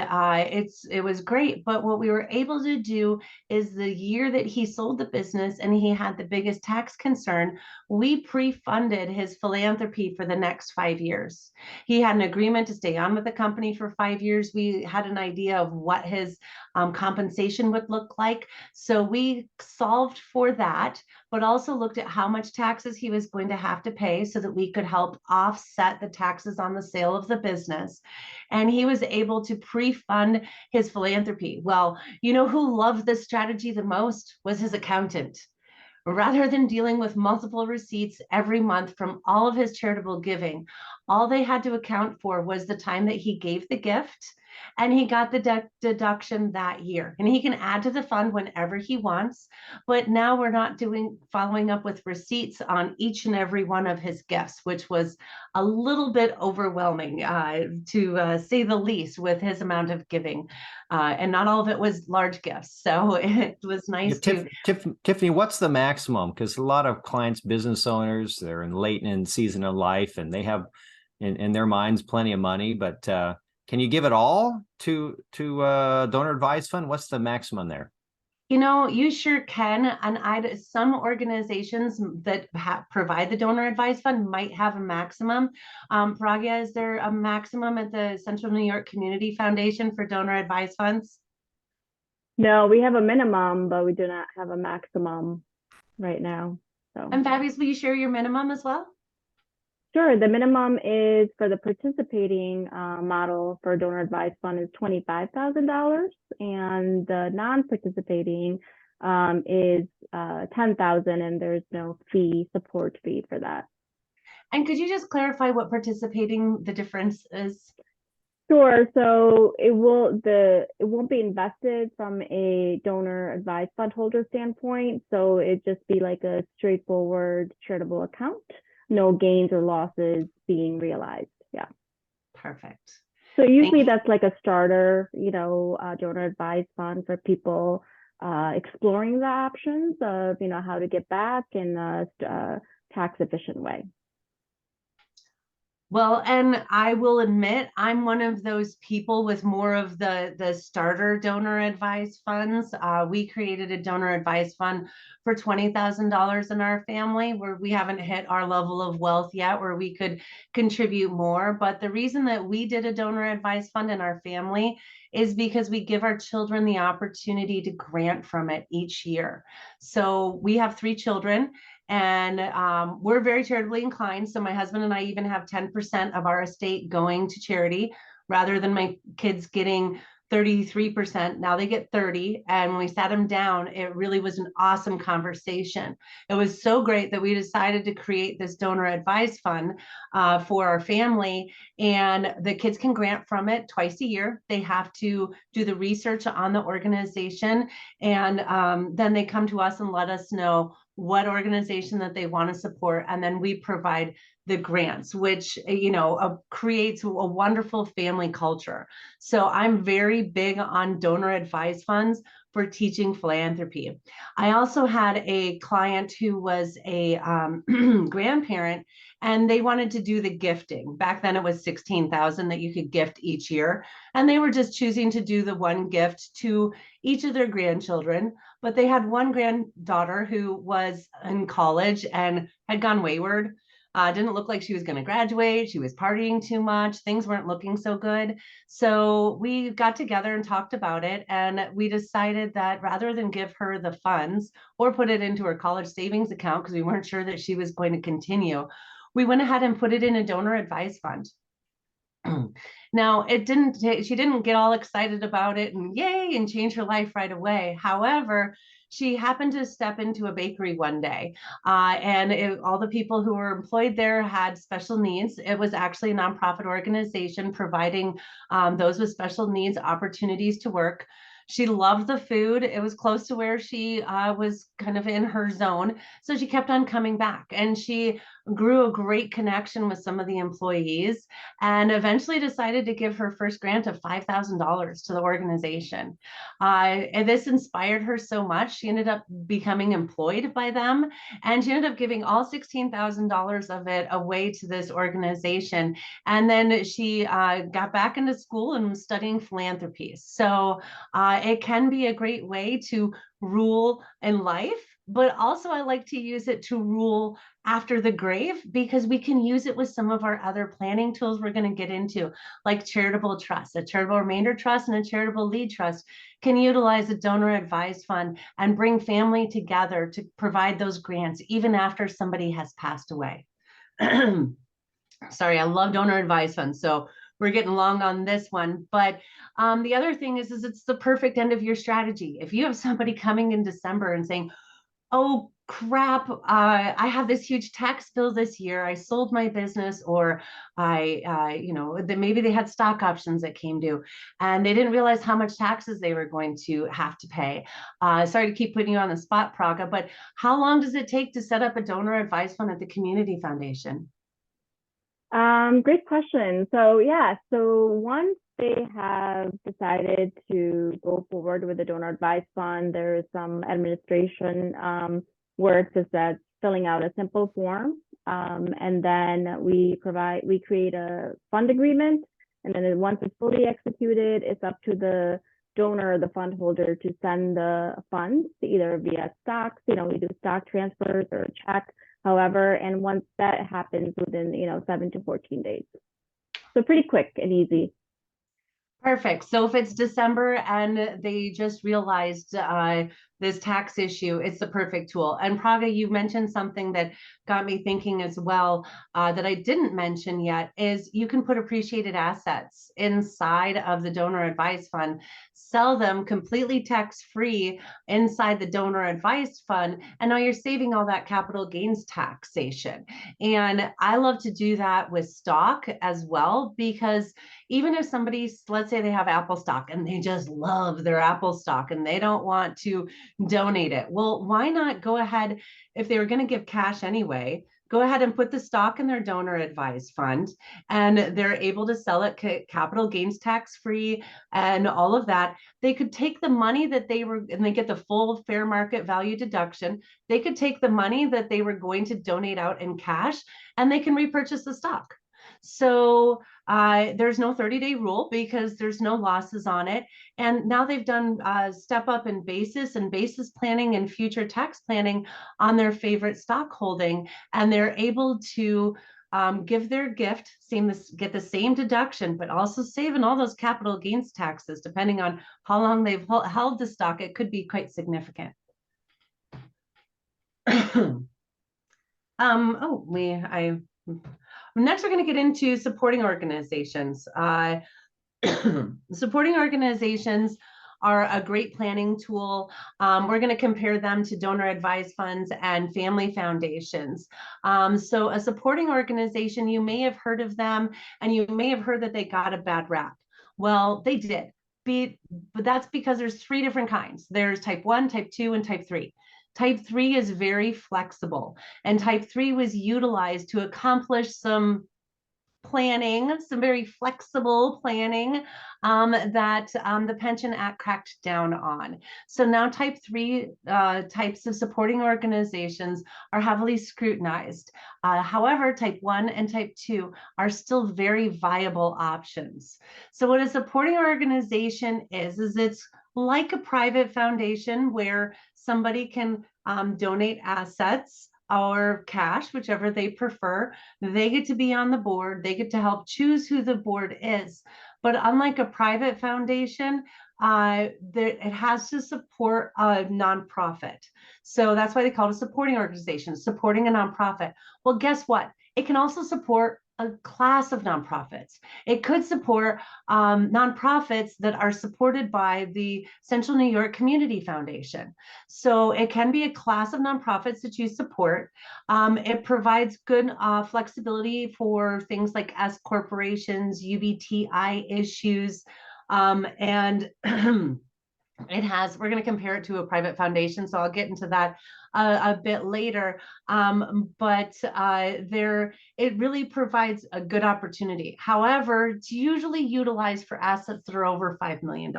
it was great. But what we were able to do is the year that he sold the business and he had the biggest tax concern, we pre-funded his philanthropy for the next 5 years. He had an agreement to stay on with the company for 5 years. We had an idea of what his compensation would look like. So we solved for that, but also looked at how much taxes he was going to have to pay so that we could help offset the taxes on the sale of the business. And he was able to pre-fund his philanthropy. Well, you know who loved this strategy the most was his accountant. Rather than dealing with multiple receipts every month from all of his charitable giving, all they had to account for was the time that he gave the gift, and he got the deduction that year. And he can add to the fund whenever he wants, but now we're not following up with receipts on each and every one of his gifts, which was a little bit overwhelming, to say the least, with his amount of giving. And not all of it was large gifts. So it was nice to... Tiffany, what's the maximum? Because a lot of clients, business owners, they're in late in season of life and they have in their minds plenty of money, but can you give it all to donor advised fund? What's the maximum there? You know, you sure can. And some organizations that provide the donor advised fund might have a maximum. Pragya, is there a maximum at the Central New York Community Foundation for donor advised funds? No, we have a minimum, but we do not have a maximum right now. So. And Fabius, will you share your minimum as well? Sure. The minimum is for the participating model for donor advised fund is $25,000, and the non-participating is $10,000, and there's no support fee for that. And could you just clarify what participating, the difference is? Sure. So it won't be invested from a donor advised fund holder standpoint. So it'd just be like a straightforward charitable account. No gains or losses being realized. Yeah. Perfect. So usually that's like a starter, donor advised fund for people exploring the options of, how to get back in a tax efficient way. Well, and I will admit, I'm one of those people with more of the starter donor advised funds. We created a donor advised fund for $20,000 in our family, where we haven't hit our level of wealth yet, where we could contribute more. But the reason that we did a donor advised fund in our family is because we give our children the opportunity to grant from it each year. So we have 3 children. And we're very charitably inclined. So my husband and I even have 10% of our estate going to charity, rather than my kids getting 33%. Now they get 30. And when we sat them down, it really was an awesome conversation. It was so great that we decided to create this donor advised fund for our family. And the kids can grant from it twice a year. They have to do the research on the organization. And then they come to us and let us know what organization that they want to support, and then we provide the grants, which creates a wonderful family culture. So I'm very big on donor advised funds for teaching philanthropy. I also had a client who was a grandparent, and they wanted to do the gifting. Back then it was $16,000 that you could gift each year, and they were just choosing to do the one gift to each of their grandchildren. But they had one granddaughter who was in college and had gone wayward. Didn't look like she was going to graduate. She was partying too much. Things weren't looking so good. So we got together and talked about it. And we decided that rather than give her the funds or put it into her college savings account, because we weren't sure that she was going to continue, we went ahead and put it in a donor advised fund. Now, she didn't get all excited about it and yay and change her life right away. However, she happened to step into a bakery one day, and all the people who were employed there had special needs. It was actually a nonprofit organization providing those with special needs opportunities to work. She loved the food. It was close to where she was kind of in her zone. So she kept on coming back, and she grew a great connection with some of the employees, and eventually decided to give her first grant of $5,000 to the organization. And this inspired her so much. She ended up becoming employed by them, and she ended up giving all $16,000 of it away to this organization. And then she got back into school and was studying philanthropy. So it can be a great way to rule in life, but also I like to use it to rule after the grave, because we can use it with some of our other planning tools we're going to get into, like charitable trust. A charitable remainder trust and a charitable lead trust can utilize a donor advised fund and bring family together to provide those grants even after somebody has passed away. Sorry, I love donor advised funds, so we're getting long on this one. But the other thing is it's the perfect end of your strategy. If you have somebody coming in December and saying, oh crap, I have this huge tax bill this year, I sold my business, or maybe they had stock options that came due and they didn't realize how much taxes they were going to have to pay. Sorry to keep putting you on the spot, Praga, but how long does it take to set up a donor advised fund at the Community Foundation? Great question. So yeah, so once they have decided to go forward with the donor advised fund, there is some administration work, such as filling out a simple form, and then we create a fund agreement, and then once it's fully executed, it's up to the donor or the fund holder to send the funds either via stocks, we do stock transfers or a check. However, and once that happens within 7 to 14 days, so pretty quick and easy. Perfect. So if it's December and they just realized this tax issue, it's the perfect tool. And Praga, you mentioned something that got me thinking as well, that I didn't mention yet, is you can put appreciated assets inside of the donor advised fund, sell them completely tax-free inside the donor advised fund, and now you're saving all that capital gains taxation. And I love to do that with stock as well, because even if somebody, let's say they have Apple stock and they just love their Apple stock and they don't want to donate it, well, why not go ahead, if they were going to give cash anyway, go ahead and put the stock in their donor advised fund, and they're able to sell it capital gains tax free and all of that. They could take the money that and they get the full fair market value deduction. They could take the money that they were going to donate out in cash, and they can repurchase the stock. So there's no 30-day rule because there's no losses on it. And now they've done step up in basis and basis planning and future tax planning on their favorite stock holding. And they're able to give their gift, get the same deduction, but also saving all those capital gains taxes. Depending on how long they've held the stock, it could be quite significant. Next, we're going to get into supporting organizations. Supporting organizations are a great planning tool. We're going to compare them to donor advised funds and family foundations. So a supporting organization, you may have heard of them, and you may have heard that they got a bad rap. Well, they did, but that's because there's 3 different kinds. There's type 1, type 2, and type 3. Type 3 is very flexible, and type 3 was utilized to accomplish some planning, some very flexible planning that the Pension Act cracked down on. So now type 3 types of supporting organizations are heavily scrutinized. However, type 1 and type 2 are still very viable options. So what a supporting organization is it's like a private foundation where somebody can donate assets or cash, whichever they prefer. They get to be on the board. They get to help choose who the board is. But unlike a private foundation, it has to support a nonprofit. So that's why they call it a supporting organization, supporting a nonprofit. Well, guess what? It can also support a class of nonprofits. It could support nonprofits that are supported by the Central New York Community Foundation. So it can be a class of nonprofits that you support. It provides good flexibility for things like S corporations, UBTI issues, and we're going to compare it to a private foundation, so I'll get into that a bit later. But it really provides a good opportunity. However, it's usually utilized for assets that are over $5 million.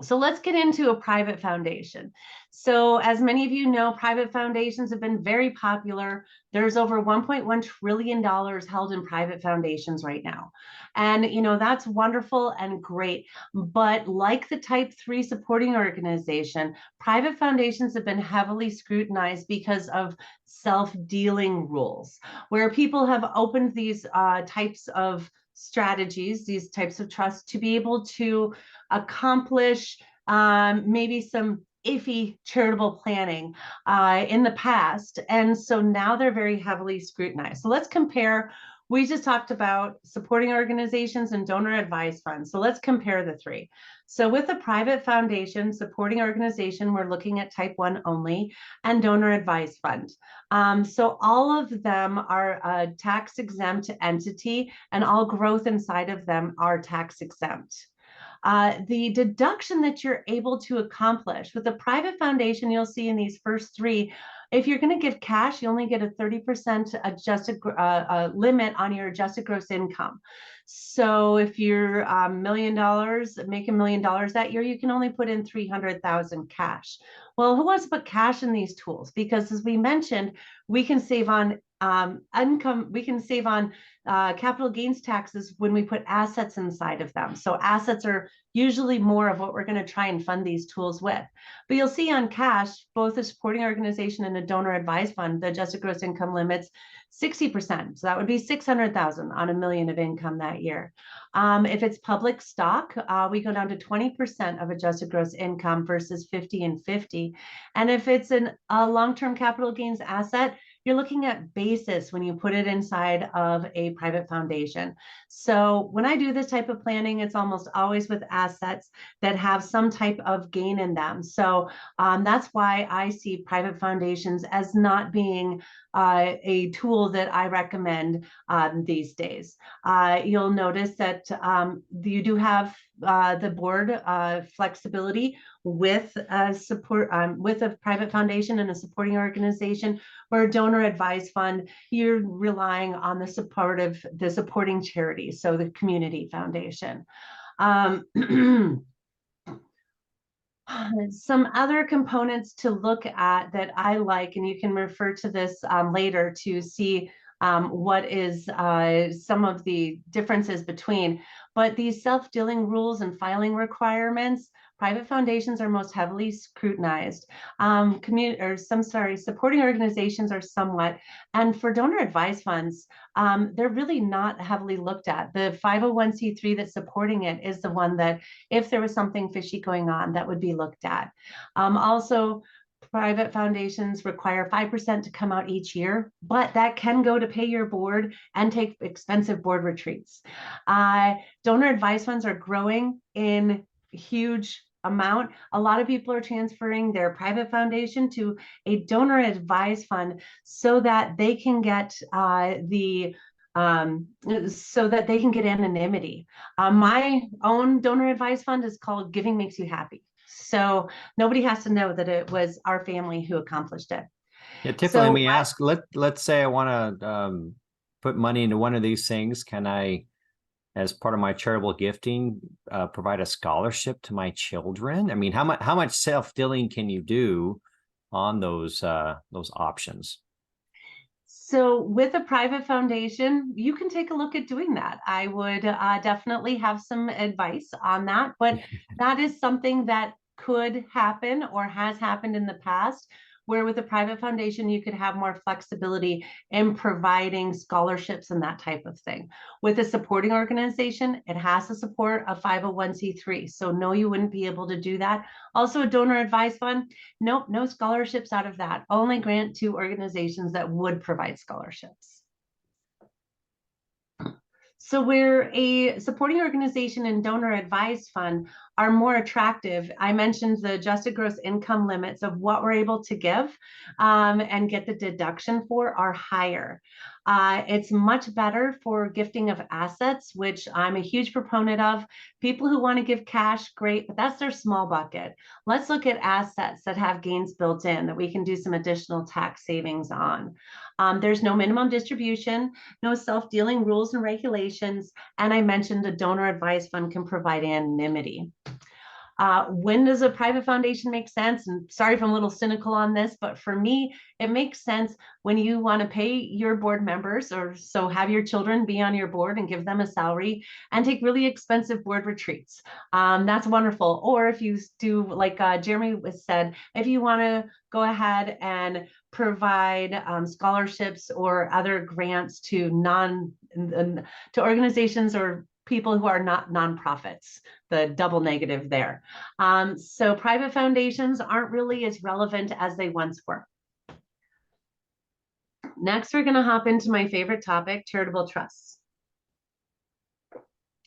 So let's get into a private foundation. So as many of you know, private foundations have been very popular. There's over $1.1 trillion held in private foundations right now. And, you know, that's wonderful and great. But like the type 3 supporting organization, private foundations have been heavily scrutinized because of self-dealing rules, where people have opened these types of strategies, these types of trusts, to be able to accomplish maybe some iffy charitable planning in the past. And so now they're very heavily scrutinized. So let's compare. We just talked about supporting organizations and donor advised funds. So let's compare the three. So with a private foundation, supporting organization, we're looking at type 1 only, and donor advised fund. So all of them are a tax exempt entity, and all growth inside of them are tax exempt. The deduction that you're able to accomplish with a private foundation, you'll see in these first three, if you're going to give cash, you only get a 30% adjusted limit on your adjusted gross income. So if you're $1 million, make $1 million that year, you can only put in 300,000 cash. Well, who wants to put cash in these tools? Because as we mentioned, we can save on income, we can save on capital gains taxes when we put assets inside of them. So assets are usually more of what we're going to try and fund these tools with. But you'll see on cash, both a supporting organization and a donor advised fund, the adjusted gross income limits 60%. So that would be 600,000 on $1 million of income that year. If it's public stock, we go down to 20% of adjusted gross income versus 50 and 50. And if it's a long-term capital gains asset, you're looking at basis when you put it inside of a private foundation. So when I do this type of planning, it's almost always with assets that have some type of gain in them. So that's why I see private foundations as not being a tool that I recommend these days. You'll notice that you do have the board flexibility with support with a private foundation and a supporting organization, or a donor advised fund. You're relying on the supporting charity, so the community foundation. Some other components to look at that I like, and you can refer to this later to see what is some of the differences between, but these self-dealing rules and filing requirements, private foundations are most heavily scrutinized. Supporting organizations are somewhat, and for donor advised funds, they're really not heavily looked at. The 501c3 that's supporting it is the one that, if there was something fishy going on, that would be looked at. Also, private foundations require 5% to come out each year, but that can go to pay your board and take expensive board retreats. Donor advised funds are growing in huge amount. A lot of people are transferring their private foundation to a donor advised fund so that they can get anonymity. My own donor advised fund is called Giving Makes You Happy. So nobody has to know that it was our family who accomplished it. Yeah, Tiffany, let me ask, let's say I want to put money into one of these things. Can I, as part of my charitable gifting, provide a scholarship to my children? I mean, how much self-dealing can you do on those options? So with a private foundation, you can take a look at doing that. I would definitely have some advice on that, but that is something that could happen or has happened in the past, where with a private foundation, you could have more flexibility in providing scholarships and that type of thing. With a supporting organization, it has to support a 501c3. So no, you wouldn't be able to do that. Also, a donor advised fund, nope, no scholarships out of that. Only grant to organizations that would provide scholarships. So where a supporting organization and donor advised fund are more attractive. I mentioned the adjusted gross income limits of what we're able to give and get the deduction for are higher. It's much better for gifting of assets, which I'm a huge proponent of. People who want to give cash, great, but that's their small bucket. Let's look at assets that have gains built in that we can do some additional tax savings on. There's no minimum distribution, no self-dealing rules and regulations, and I mentioned a donor advised fund can provide anonymity. When does a private foundation make sense? And sorry if I'm a little cynical on this, but for me, it makes sense when you want to pay your board members, or so have your children be on your board and give them a salary and take really expensive board retreats. That's wonderful. Or if you do, like Jeremy said, if you want to go ahead and provide scholarships or other grants to organizations or people who are not nonprofits, the double negative there. So private foundations aren't really as relevant as they once were. Next, we're going to hop into my favorite topic, charitable trusts.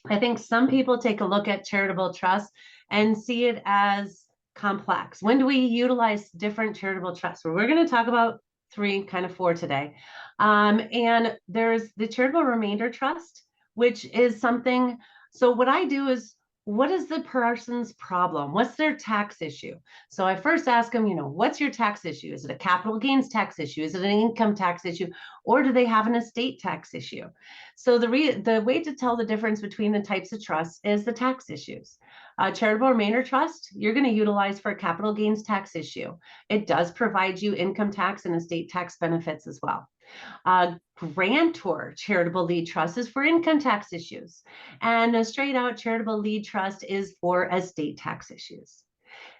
I think some people take a look at charitable trusts and see it as complex. When do we utilize different charitable trusts? Well, we're going to talk about 3, kind of 4 today. And there's the charitable remainder trust, which is something. So what I do is, what is the person's problem? What's their tax issue? So I first ask them, what's your tax issue? Is it a capital gains tax issue? Is it an income tax issue? Or do they have an estate tax issue? So the way to tell the difference between the types of trusts is the tax issues. Charitable remainder trust, you're going to utilize for a capital gains tax issue. It does provide you income tax and estate tax benefits as well. Grantor charitable lead trust is for income tax issues, and a straight out charitable lead trust is for estate tax issues.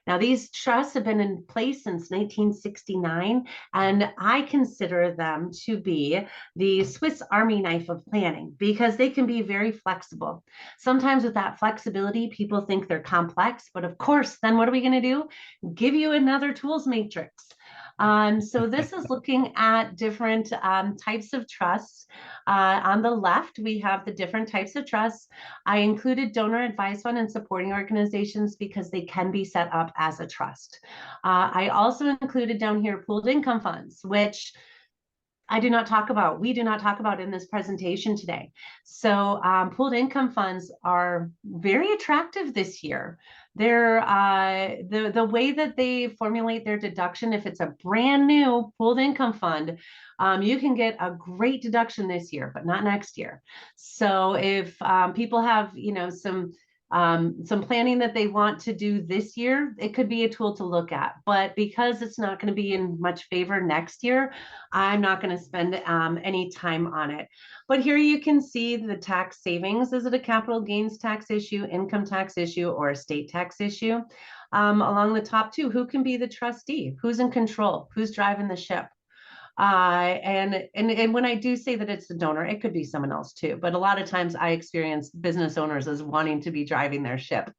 Now, these trusts have been in place since 1969, and I consider them to be the Swiss Army knife of planning because they can be very flexible. Sometimes with that flexibility, people think they're complex, but of course, then what are we going to do? Give you another tools matrix. So this is looking at different types of trusts. On the left, we have the different types of trusts. I included donor advised fund and supporting organizations because they can be set up as a trust. I also included down here pooled income funds, which I do not talk about. We do not talk about in this presentation today. So pooled income funds are very attractive this year. They're the way that they formulate their deduction. If it's a brand new pooled income fund, you can get a great deduction this year, but not next year. So if people have some planning that they want to do this year, it could be a tool to look at. But because it's not going to be in much favor next year, I'm not going to spend any time on it. But here you can see the tax savings. Is it a capital gains tax issue, income tax issue, or estate tax issue? Along the top 2, who can be the trustee? Who's in control? Who's driving the ship? And when I do say that it's the donor, it could be someone else too. But a lot of times I experience business owners as wanting to be driving their ship.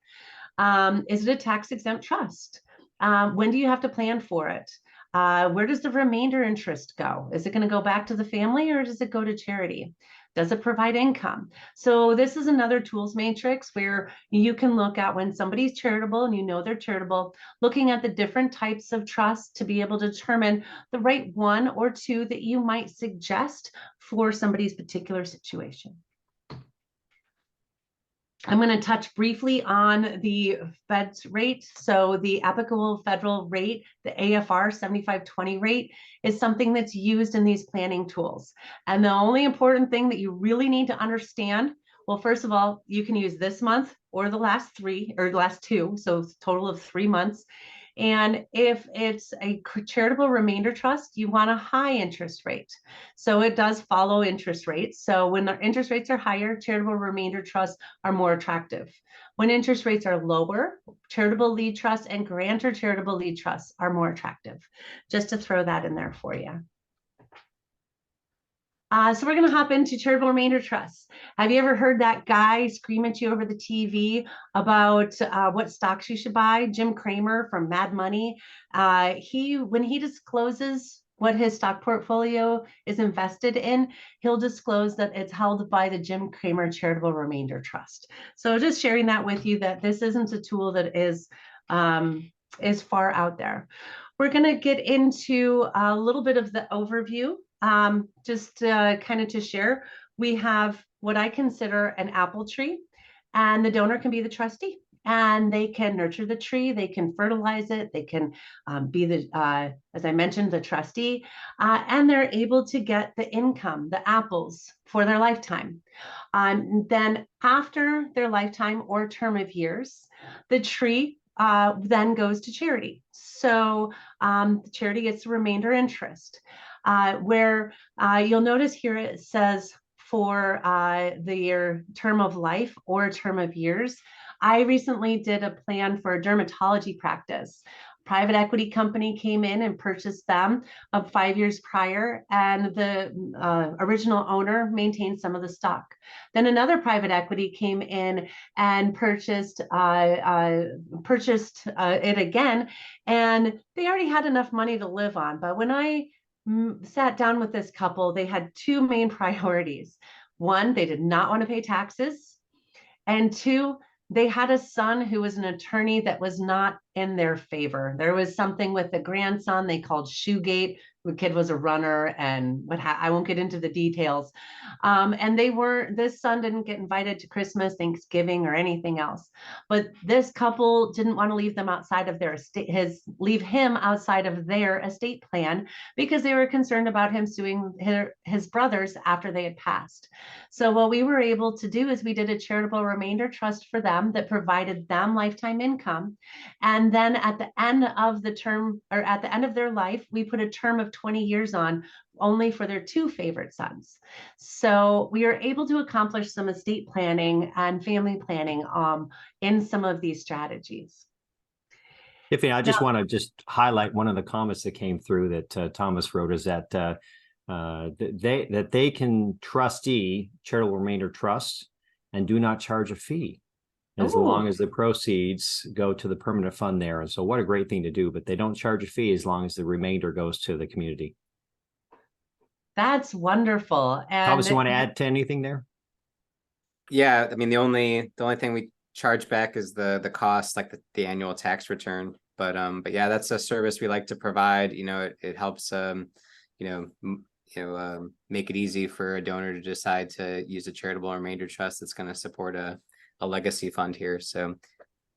Is it a tax exempt trust? When do you have to plan for it? Where does the remainder interest go? Is it going to go back to the family or does it go to charity? Does it provide income? So this is another tools matrix where you can look at when somebody's charitable and they're charitable, looking at the different types of trusts to be able to determine the right 1 or 2 that you might suggest for somebody's particular situation. I'm going to touch briefly on the Fed's rate. So the applicable federal rate, the AFR 7520 rate, is something that's used in these planning tools. And the only important thing that you really need to understand, well, first of all, you can use this month or the last 3 or last 2, so total of 3 months. And if it's a charitable remainder trust, you want a high interest rate. So it does follow interest rates. So when the interest rates are higher, charitable remainder trusts are more attractive. When interest rates are lower, charitable lead trusts and grantor charitable lead trusts are more attractive. Just to throw that in there for you. So we're going to hop into charitable remainder trusts. Have you ever heard that guy scream at you over the TV about what stocks you should buy? Jim Cramer from Mad Money. When he discloses what his stock portfolio is invested in, he'll disclose that it's held by the Jim Cramer Charitable Remainder Trust. So just sharing that with you, that this isn't a tool that is far out there. We're going to get into a little bit of the overview, just kind of to share. We have what I consider an apple tree, and the donor can be the trustee. And they can nurture the tree, they can fertilize it, they can be the, as I mentioned, the trustee, and they're able to get the income, the apples, for their lifetime. Then after their lifetime or term of years, the tree then goes to charity. So the charity gets the remainder interest, where you'll notice here it says for their term of life or term of years. I recently did a plan for a dermatology practice. Private equity company came in and purchased them 5 years prior, and the original owner maintained some of the stock. Then another private equity came in and purchased it again, and they already had enough money to live on. But when I sat down with this couple, they had two main priorities. One, they did not want to pay taxes, and two, they had a son who was an attorney that was not in their favor. There was something with the grandson they called Shoegate. The kid was a runner, and I won't get into the details. And this son didn't get invited to Christmas, Thanksgiving, or anything else. But this couple didn't want to leave them outside of their estate, leave him outside of their estate plan, because they were concerned about him suing his brothers after they had passed. So what we were able to do is we did a charitable remainder trust for them that provided them lifetime income. And then at the end of the term, or at the end of their life, we put a term of 20 years on only for their two favorite sons. So we are able to accomplish some estate planning and family planning in some of these strategies. Tiffany, I just want to just highlight one of the comments that came through that Thomas wrote, is that they can trustee charitable remainder trust and do not charge a fee, as long as the proceeds go to the permanent fund there. And so what a great thing to do, but they don't charge a fee as long as the remainder goes to the community. That's wonderful. And Thomas, you want to add to anything there? Yeah, I mean, the only thing we charge back is the cost, like the annual tax return. But yeah, that's a service we like to provide. You know, it helps make it easy for a donor to decide to use a charitable remainder trust that's going to support a legacy fund here. So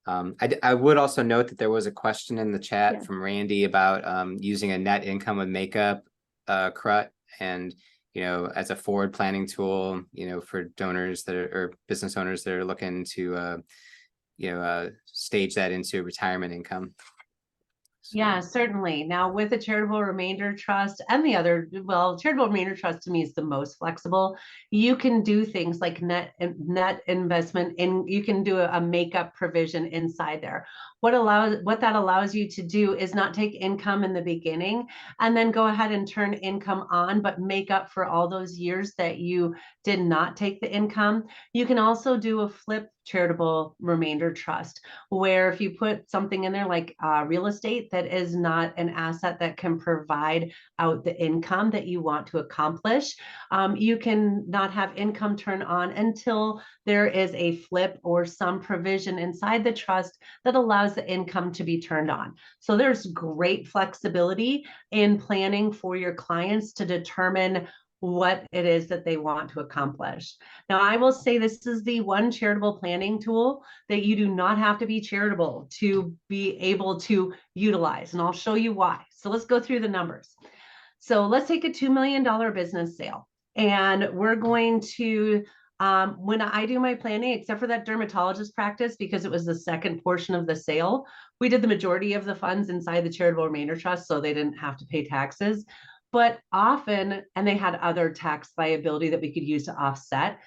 I would also note that there was a question in the chat from Randy about using a net income with makeup CRUT, and as a forward planning tool, for donors that or business owners that are looking to stage that into retirement income. So. Yeah, certainly. Now with the charitable remainder trust and the other, charitable remainder trust to me is the most flexible. You can do things like net investment, and you can do a makeup provision inside there. What that allows you to do is not take income in the beginning and then go ahead and turn income on, but make up for all those years that you did not take the income. You can also do a flip charitable remainder trust, where if you put something in there like real estate that is not an asset that can provide out the income that you want to accomplish, you can not have income turn on until there is a flip or some provision inside the trust that allows the income to be turned on. So there's great flexibility in planning for your clients to determine what it is that they want to accomplish. Now, I will say this is the one charitable planning tool that you do not have to be charitable to be able to utilize, and I'll show you why. So let's go through the numbers. So let's take a $2 million business sale, and we're going to, when I do my planning, except for that dermatologist practice, because it was the second portion of the sale, we did the majority of the funds inside the charitable remainder trust, so they didn't have to pay taxes. But often, and they had other tax liability that we could use to offset,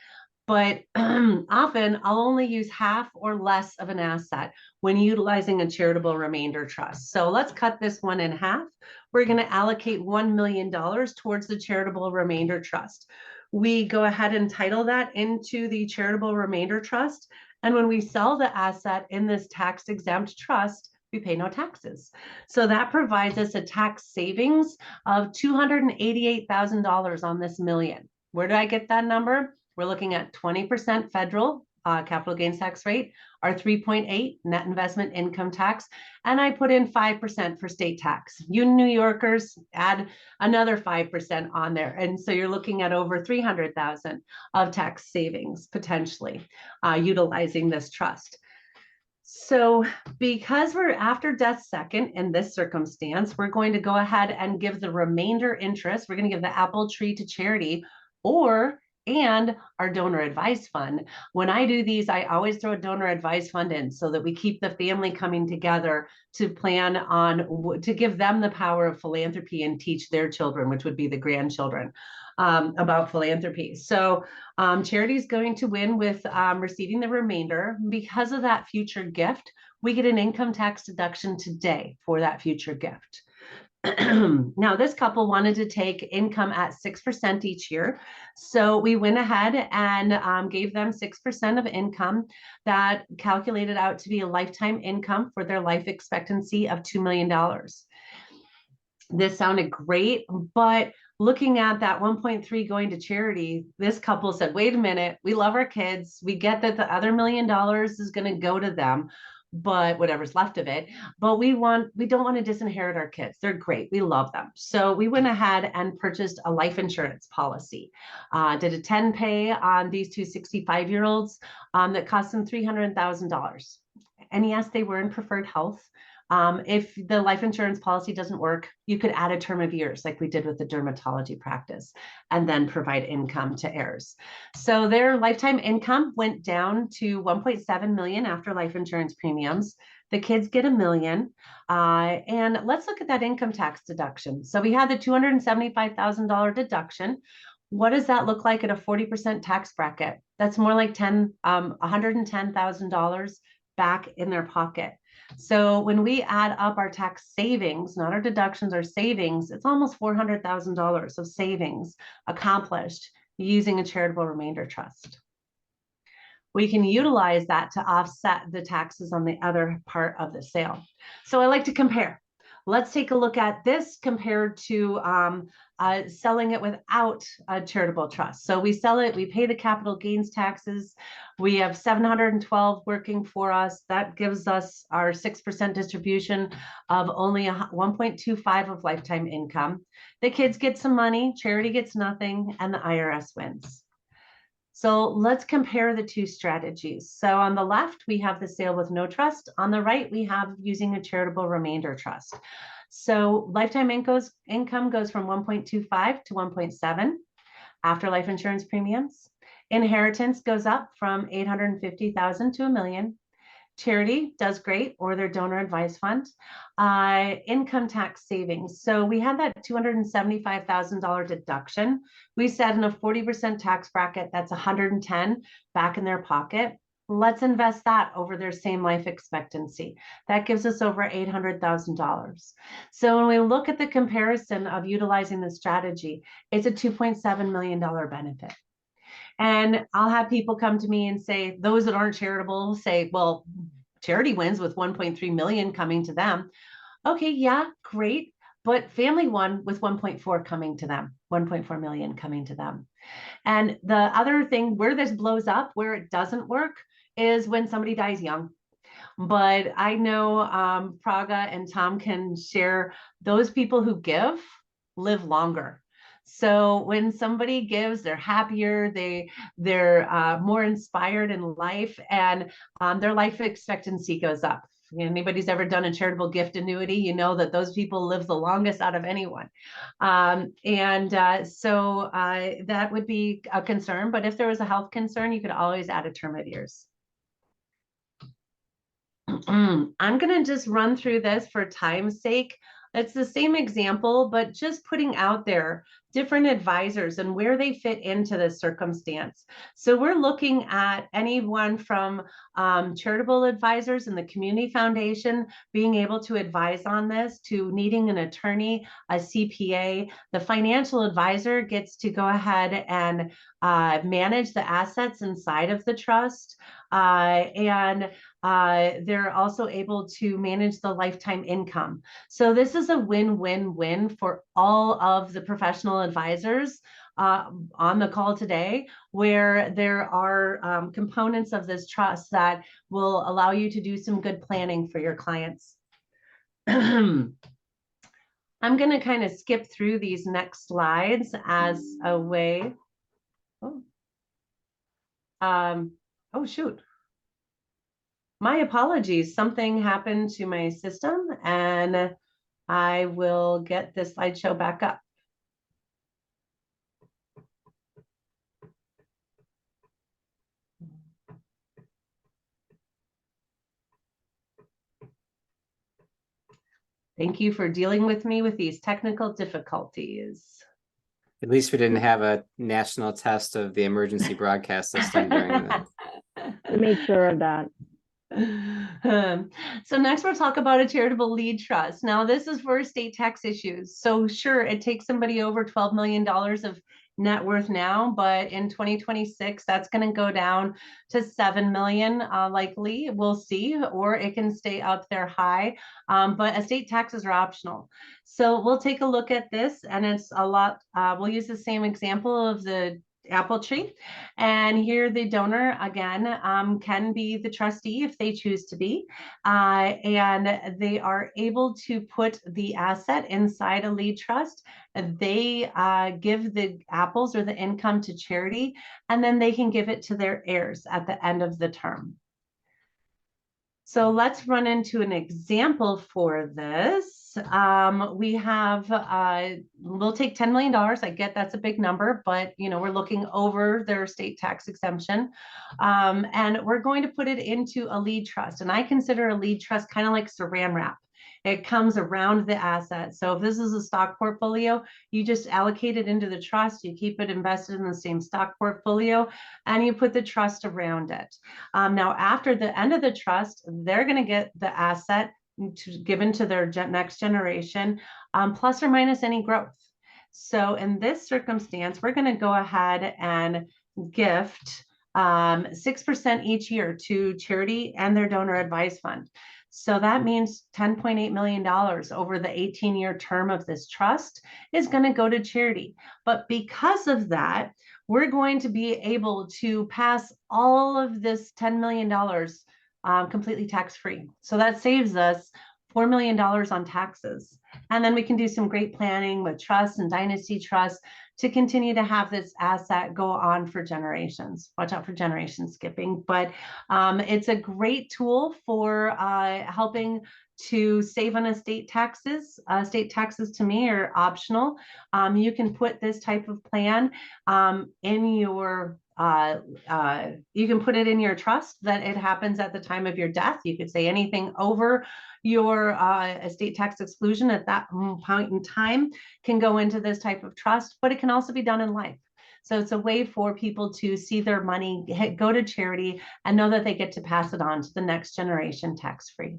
but often I'll only use half or less of an asset when utilizing a charitable remainder trust. So let's cut this one in half. We're going to allocate $1 million towards the charitable remainder trust. We go ahead and title that into the charitable remainder trust. And when we sell the asset in this tax exempt trust, we pay no taxes. So that provides us a tax savings of $288,000 on this million. Where do I get that number? We're looking at 20% federal capital gains tax rate, our 3.8 net investment income tax, and I put in 5% for state tax. You New Yorkers add another 5% on there. And so you're looking at over 300,000 of tax savings potentially utilizing this trust. So because we're after death second in this circumstance, we're going to go ahead and give the remainder interest. We're going to give the apple tree to charity and our donor advised fund. When I do these, I always throw a donor advised fund in so that we keep the family coming together to plan on, to give them the power of philanthropy and teach their children, which would be the grandchildren, about philanthropy. So charity is going to win with receiving the remainder. Because of that future gift, we get an income tax deduction today for that future gift. Now, this couple wanted to take income at 6% each year. So we went ahead and gave them 6% of income that calculated out to be a lifetime income for their life expectancy of $2 million. This sounded great, but looking at that 1.3 going to charity, this couple said, wait a minute, we love our kids. We get that the other $1 million is going to go to them, but whatever's left of it, but we don't want to disinherit our kids. They're great. We love them. So we went ahead and purchased a life insurance policy, did a 10-pay on these two 65-year-olds that cost them $300,000. And yes, they were in preferred health. If the life insurance policy doesn't work, you could add a term of years like we did with the dermatology practice and then provide income to heirs. So their lifetime income went down to 1.7 million after life insurance premiums. The kids get $1 million. And let's look at that income tax deduction. So we had the $275,000 deduction. What does that look like at a 40% tax bracket? That's more like $110,000 back in their pocket. So when we add up our tax savings, not our deductions, our savings, it's almost $400,000 of savings accomplished using a charitable remainder trust. We can utilize that to offset the taxes on the other part of the sale. So I like to compare. Let's take a look at this compared to selling it without a charitable trust. So we sell it, we pay the capital gains taxes. We have 712 working for us. That gives us our 6% distribution of only 1.25 of lifetime income. The kids get some money, charity gets nothing, and the IRS wins. So let's compare the two strategies. So on the left, we have the sale with no trust. On the right, we have using a charitable remainder trust. So lifetime income goes from 1.25 to 1.7 after life insurance premiums. Inheritance goes up from 850,000 to $1 million. Charity does great, or their donor advised fund. Income tax savings. So we had that $275,000 deduction. We said in a 40% tax bracket, that's 110 back in their pocket. Let's invest that over their same life expectancy. That gives us over $800,000. So when we look at the comparison of utilizing the strategy, it's a $2.7 million benefit. And I'll have people come to me and say, those that aren't charitable say, well, charity wins with 1.3 million coming to them. Okay, yeah, great. But family won with 1.4 coming to them, 1.4 million coming to them. And the other thing where this blows up, where it doesn't work, is when somebody dies young. But I know Praga and Tom can share, those people who give live longer. So when somebody gives, they're happier, they're more inspired in life, and their life expectancy goes up. If anybody's ever done a charitable gift annuity, you know that those people live the longest out of anyone. So that would be a concern. But if there was a health concern, you could always add a term of years. I'm going to just run through this for time's sake. It's the same example, but just putting out there different advisors and where they fit into this circumstance. So we're looking at anyone from charitable advisors in the community foundation being able to advise on this, to needing an attorney, a CPA. The financial advisor gets to go ahead and manage the assets inside of the trust. And They're also able to manage the lifetime income. So this is a win-win-win for all of the professional advisors on the call today, where there are components of this trust that will allow you to do some good planning for your clients. I'm going to kind of skip through these next slides as a way. Oh shoot. My apologies. Something happened to my system, and I will get this slideshow back up. Thank you for dealing with me with these technical difficulties. At least we didn't have a national test of the emergency broadcast system during the. We made sure of that. So next we'll talk about a charitable lead trust. Now this is for estate tax issues. So sure, it takes somebody over $12 million of net worth now, but in 2026, that's going to go down to 7 million likely. We'll see, or it can stay up there high. But estate taxes are optional. So we'll take a look at this, and it's a lot. We'll use the same example of the apple tree, and here the donor again can be the trustee if they choose to be, and they are able to put the asset inside a lead trust. They give the apples or the income to charity, and then they can give it to their heirs at the end of the term. So let's run into an example for this. We have, we'll take $10 million. I get that's a big number, but we're looking over their state tax exemption. And we're going to put it into a lead trust. And I consider a lead trust kind of like saran wrap. It comes around the asset. So if this is a stock portfolio, you just allocate it into the trust, you keep it invested in the same stock portfolio, and you put the trust around it. Now, after the end of the trust, they're going to get the asset given to their next generation, plus or minus any growth. So in this circumstance, we're going to go ahead and gift 6% each year to charity and their donor advised fund. So that means $10.8 million over the 18-year term of this trust is going to go to charity. But because of that, we're going to be able to pass all of this $10 million completely tax-free. So that saves us $4 million on taxes. And then we can do some great planning with trust and dynasty trust to continue to have this asset go on for generations. Watch out for generation skipping, but it's a great tool for helping to save on estate taxes. Estate taxes to me are optional. You can put this type of plan in your you can put it in your trust that it happens at the time of your death. You could say anything over your estate tax exclusion at that point in time can go into this type of trust, but it can also be done in life. So it's a way for people to see their money go to charity and know that they get to pass it on to the next generation tax-free.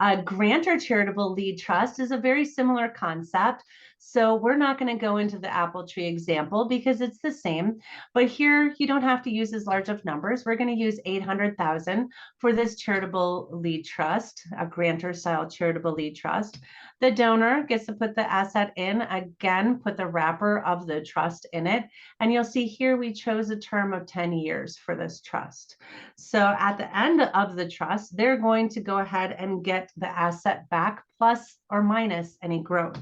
A grantor charitable lead trust is a very similar concept. So we're not going to go into the apple tree example because it's the same, but here you don't have to use as large of numbers. We're going to use 800,000 for this charitable lead trust, a grantor style charitable lead trust. The donor gets to put the asset in, again, put the wrapper of the trust in it. And you'll see here we chose a term of 10 years for this trust. So at the end of the trust, they're going to go ahead and get the asset back plus or minus any growth.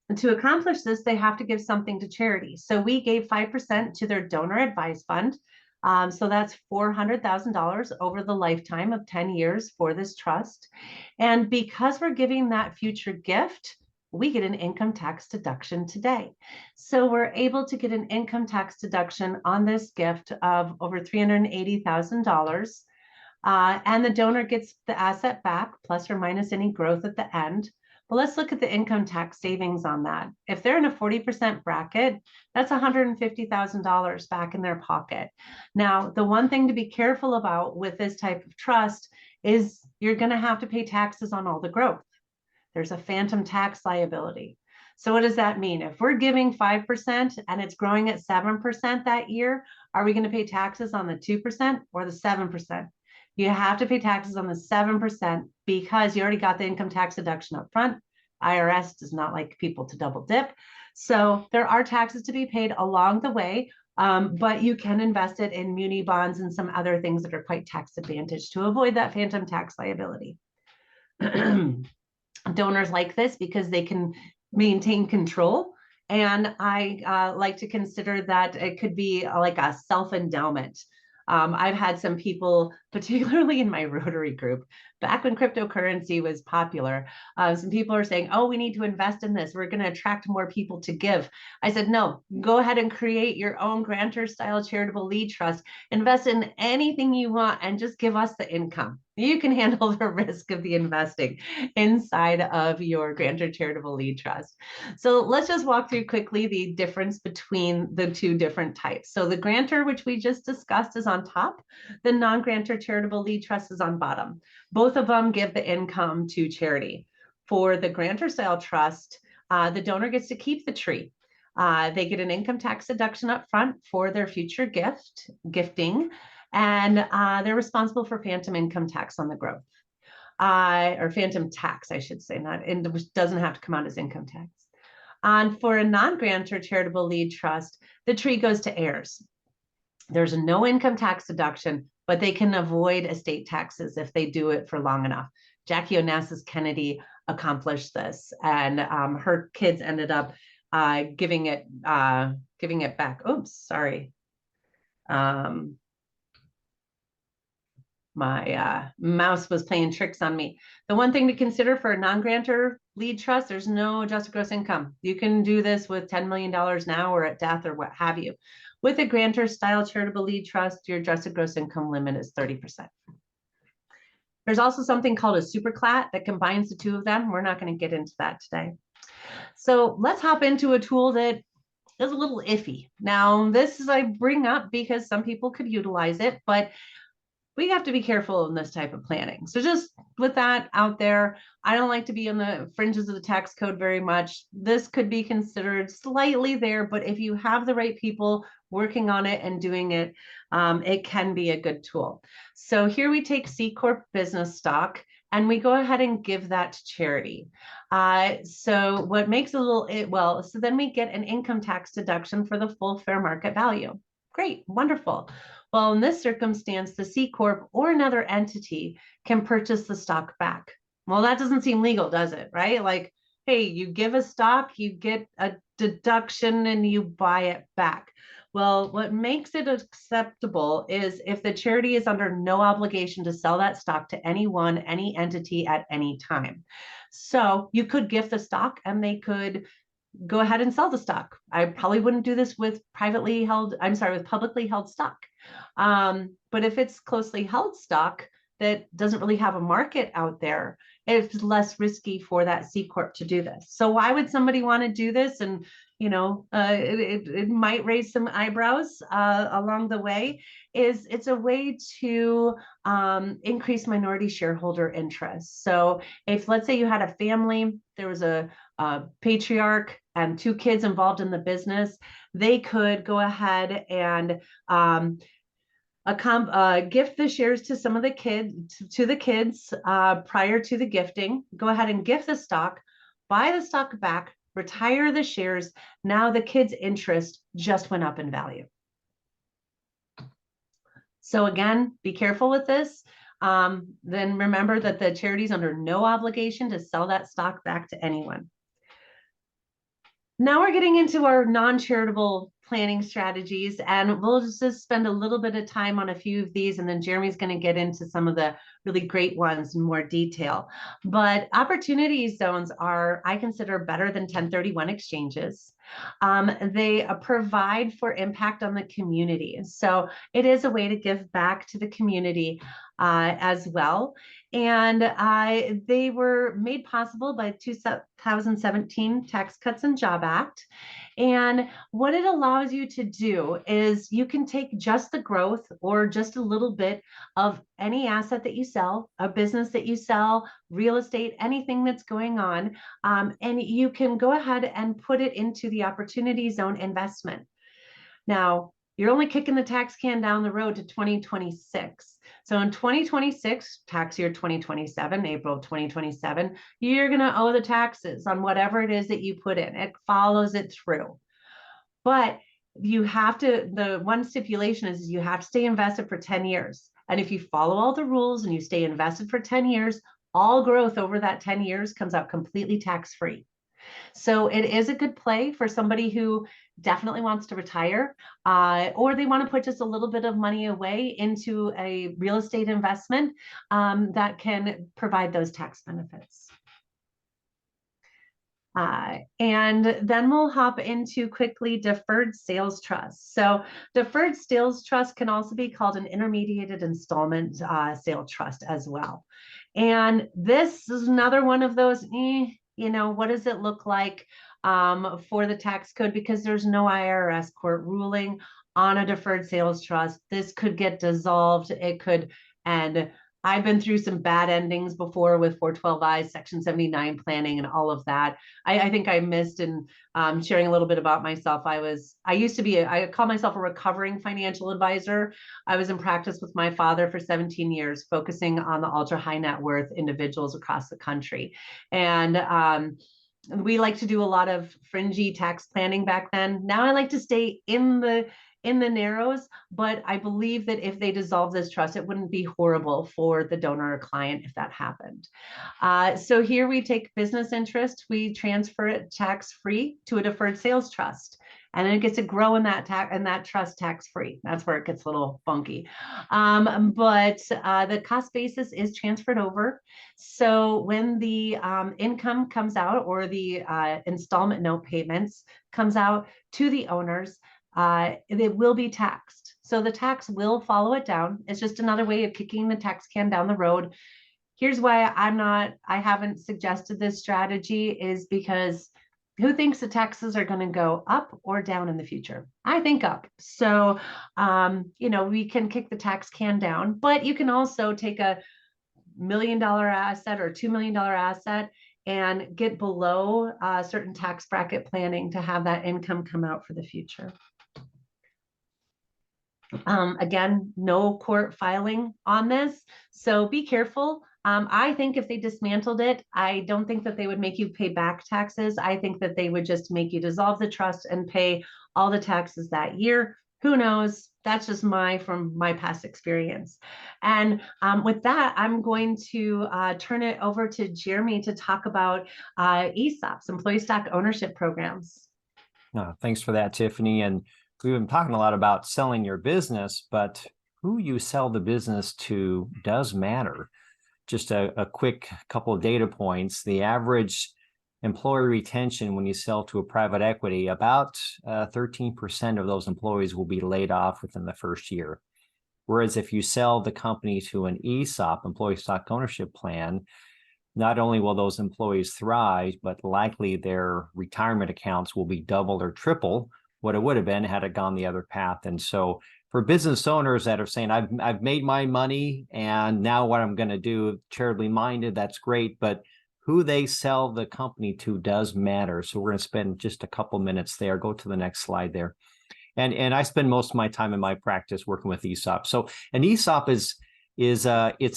And to accomplish this, they have to give something to charity. So we gave 5% to their donor advised fund. So that's $400,000 over the lifetime of 10 years for this trust. And because we're giving that future gift, we get an income tax deduction today. So we're able to get an income tax deduction on this gift of over $380,000. And the donor gets the asset back, plus or minus any growth at the end. But let's look at the income tax savings on that. If they're in a 40% bracket, that's $150,000 back in their pocket. Now, the one thing to be careful about with this type of trust is you're going to have to pay taxes on all the growth. There's a phantom tax liability. So what does that mean? If we're giving 5% and it's growing at 7% that year, are we going to pay taxes on the 2% or the 7%? You have to pay taxes on the 7% because you already got the income tax deduction up front. IRS does not like people to double dip. So there are taxes to be paid along the way, but you can invest it in muni bonds and some other things that are quite tax advantaged to avoid that phantom tax liability. Donors like this because they can maintain control. And I like to consider that it could be like a self-endowment. I've had some people, particularly in my Rotary group, back when cryptocurrency was popular, some people are saying, oh, we need to invest in this. We're going to attract more people to give. I said, no, go ahead and create your own grantor style charitable lead trust. Invest in anything you want and just give us the income. You can handle the risk of the investing inside of your grantor charitable lead trust. So let's just walk through quickly the difference between the two different types. So the grantor, which we just discussed, is on top. The non-grantor charitable lead trust is on bottom. Both of them give the income to charity. For the grantor style trust, the donor gets to keep the tree. They get an income tax deduction up front for their future gifting, and they're responsible for phantom income tax on the growth. Or phantom tax, I should say, which doesn't have to come out as income tax. And for a non-grantor charitable lead trust, the tree goes to heirs. There's no income tax deduction, but they can avoid estate taxes if they do it for long enough. Jackie Onassis Kennedy accomplished this, and her kids ended up giving it back. Oops, sorry. My mouse was playing tricks on me. The one thing to consider for a non-grantor lead trust, there's no adjusted gross income. You can do this with $10 million now or at death or what have you. With a grantor style charitable lead trust, your adjusted gross income limit is 30%. There's also something called a superclat that combines the two of them. We're not going to get into that today. So let's hop into a tool that is a little iffy. Now, this is I bring up because some people could utilize it, but we have to be careful in this type of planning. So just with that out there, I don't like to be on the fringes of the tax code very much. This could be considered slightly there, but if you have the right people working on it and doing it, it can be a good tool. So here we take C Corp business stock and we go ahead and give that to charity. So what makes a little, so then we get an income tax deduction for the full fair market value. Great, wonderful. Well, in this circumstance, the C Corp or another entity can purchase the stock back. Well, that doesn't seem legal, does it? Right? Like, hey, you give a stock, you get a deduction and you buy it back. Well, what makes it acceptable is if the charity is under no obligation to sell that stock to anyone, any entity at any time. So you could gift the stock and they could go ahead and sell the stock. I probably wouldn't do this with publicly held stock. But if it's closely held stock that doesn't really have a market out there, it's less risky for that C Corp to do this. So why would somebody want to do this? And, you know, it might raise some eyebrows along the way. It's a way to increase minority shareholder interest. So if, let's say you had a family, there was a patriarch and 2 kids involved in the business, they could go ahead and gift the shares to some of the kids prior to the gifting, go ahead and gift the stock, buy the stock back, retire the shares. Now the kids' interest just went up in value. So again, be careful with this. Then remember that the charity is under no obligation to sell that stock back to anyone. Now we're getting into our non-charitable planning strategies, and we'll just spend a little bit of time on a few of these, and then Jeremy's going to get into some of the really great ones in more detail. But opportunity zones are, I consider, better than 1031 exchanges. They provide for impact on the community. So it is a way to give back to the community as well. And they were made possible by 2017 Tax Cuts and Job Act. And what it allows you to do is you can take just the growth or just a little bit of any asset that you sell, a business that you sell, real estate, anything that's going on, and you can go ahead and put it into the opportunity zone investment. Now, you're only kicking the tax can down the road to 2026. So in 2026, tax year 2027, April 2027, you're going to owe the taxes on whatever it is that you put in. It follows it through. But you have to, the one stipulation is you have to stay invested for 10 years. And if you follow all the rules and you stay invested for 10 years, all growth over that 10 years comes out completely tax-free. So it is a good play for somebody who definitely wants to retire, or they want to put just a little bit of money away into a real estate investment that can provide those tax benefits. And then we'll hop into quickly deferred sales trust. So deferred sales trust can also be called an intermediated installment sale trust as well. And this is another one of those, you know, what does it look like for the tax code? Because there's no IRS court ruling on a deferred sales trust. This could get dissolved. It could, and I've been through some bad endings before with 412I, Section 79 planning and all of that. I think I missed in sharing a little bit about myself. I used to be, I call myself a recovering financial advisor. I was in practice with my father for 17 years, focusing on the ultra high net worth individuals across the country. And we like to do a lot of fringy tax planning back then. Now I like to stay in the narrows, but I believe that if they dissolve this trust, it wouldn't be horrible for the donor or client if that happened. So here we take business interest, we transfer it tax-free to a deferred sales trust. And then it gets to grow in that trust tax-free. That's where it gets a little funky. But the cost basis is transferred over. So when the income comes out, or the installment note payments comes out to the owners, it will be taxed. So the tax will follow it down. It's just another way of kicking the tax can down the road. Here's why I haven't suggested this strategy, is because who thinks the taxes are going to go up or down in the future? I think up. So, you know, we can kick the tax can down, but you can also take a $1 million asset or $2 million asset and get below a certain tax bracket planning to have that income come out for the future. Again, no court filing on this, so be careful. I think if they dismantled it, I don't think that they would make you pay back taxes. I think that they would just make you dissolve the trust and pay all the taxes that year. Who knows? That's just from my past experience. And with that, I'm going to turn it over to Jeremy to talk about ESOPs, employee stock ownership programs. Thanks for that, Tiffany. And we've been talking a lot about selling your business, but who you sell the business to does matter. Just a quick couple of data points. The average employee retention when you sell to a private equity, about 13% of those employees will be laid off within the first year. Whereas if you sell the company to an ESOP, employee stock ownership plan, not only will those employees thrive, but likely their retirement accounts will be double or triple what it would have been had it gone the other path. And so for business owners that are saying, I've made my money and now what I'm going to do, charitably minded, that's great, but who they sell the company to does matter. So we're going to spend just a couple minutes there. Go to the next slide there. And I spend most of my time in my practice working with ESOP. So an ESOP it's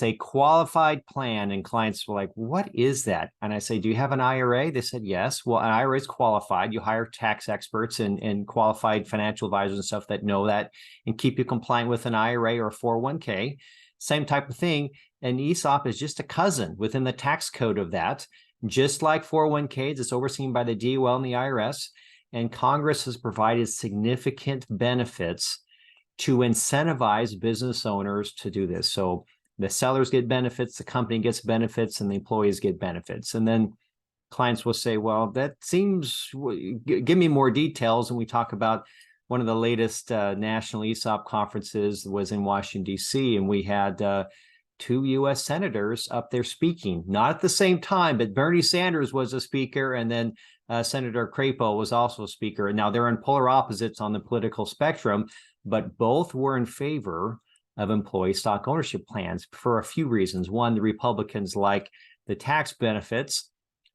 a qualified plan, and clients were like, what is that? And I say, do you have an IRA? They said, yes. Well, an IRA is qualified. You hire tax experts and qualified financial advisors and stuff that know that and keep you compliant with an IRA or a 401k. Same type of thing. An ESOP is just a cousin within the tax code of that. Just like 401ks, it's overseen by the DOL and the IRS. And Congress has provided significant benefits to incentivize business owners to do this. So the sellers get benefits, the company gets benefits, and the employees get benefits. And then clients will say, well, that seems, give me more details. And we talk about one of the latest national ESOP conferences was in Washington, D.C., and we had 2 U.S. senators up there speaking, not at the same time, but Bernie Sanders was a speaker, and then Senator Crapo was also a speaker. Now, they're in polar opposites on the political spectrum, but both were in favor of employee stock ownership plans for a few reasons. One, the Republicans like the tax benefits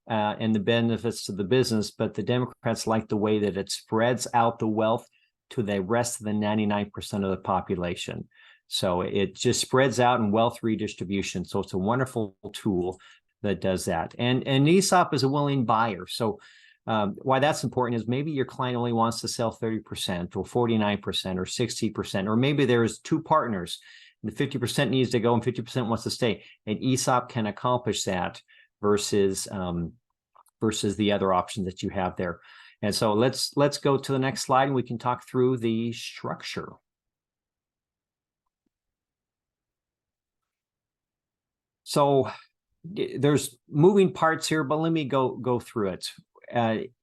and the benefits to the business, but the Democrats like the way that it spreads out the wealth to the rest of the 99% of the population. So it just spreads out in wealth redistribution. So it's a wonderful tool that does that. And ESOP is a willing buyer. So why that's important is maybe your client only wants to sell 30% or 49% or 60%, or maybe there's two partners. The 50% needs to go and 50% wants to stay. And ESOP can accomplish that versus the other option that you have there. And so let's go to the next slide and we can talk through the structure. So there's moving parts here, but let me go through it.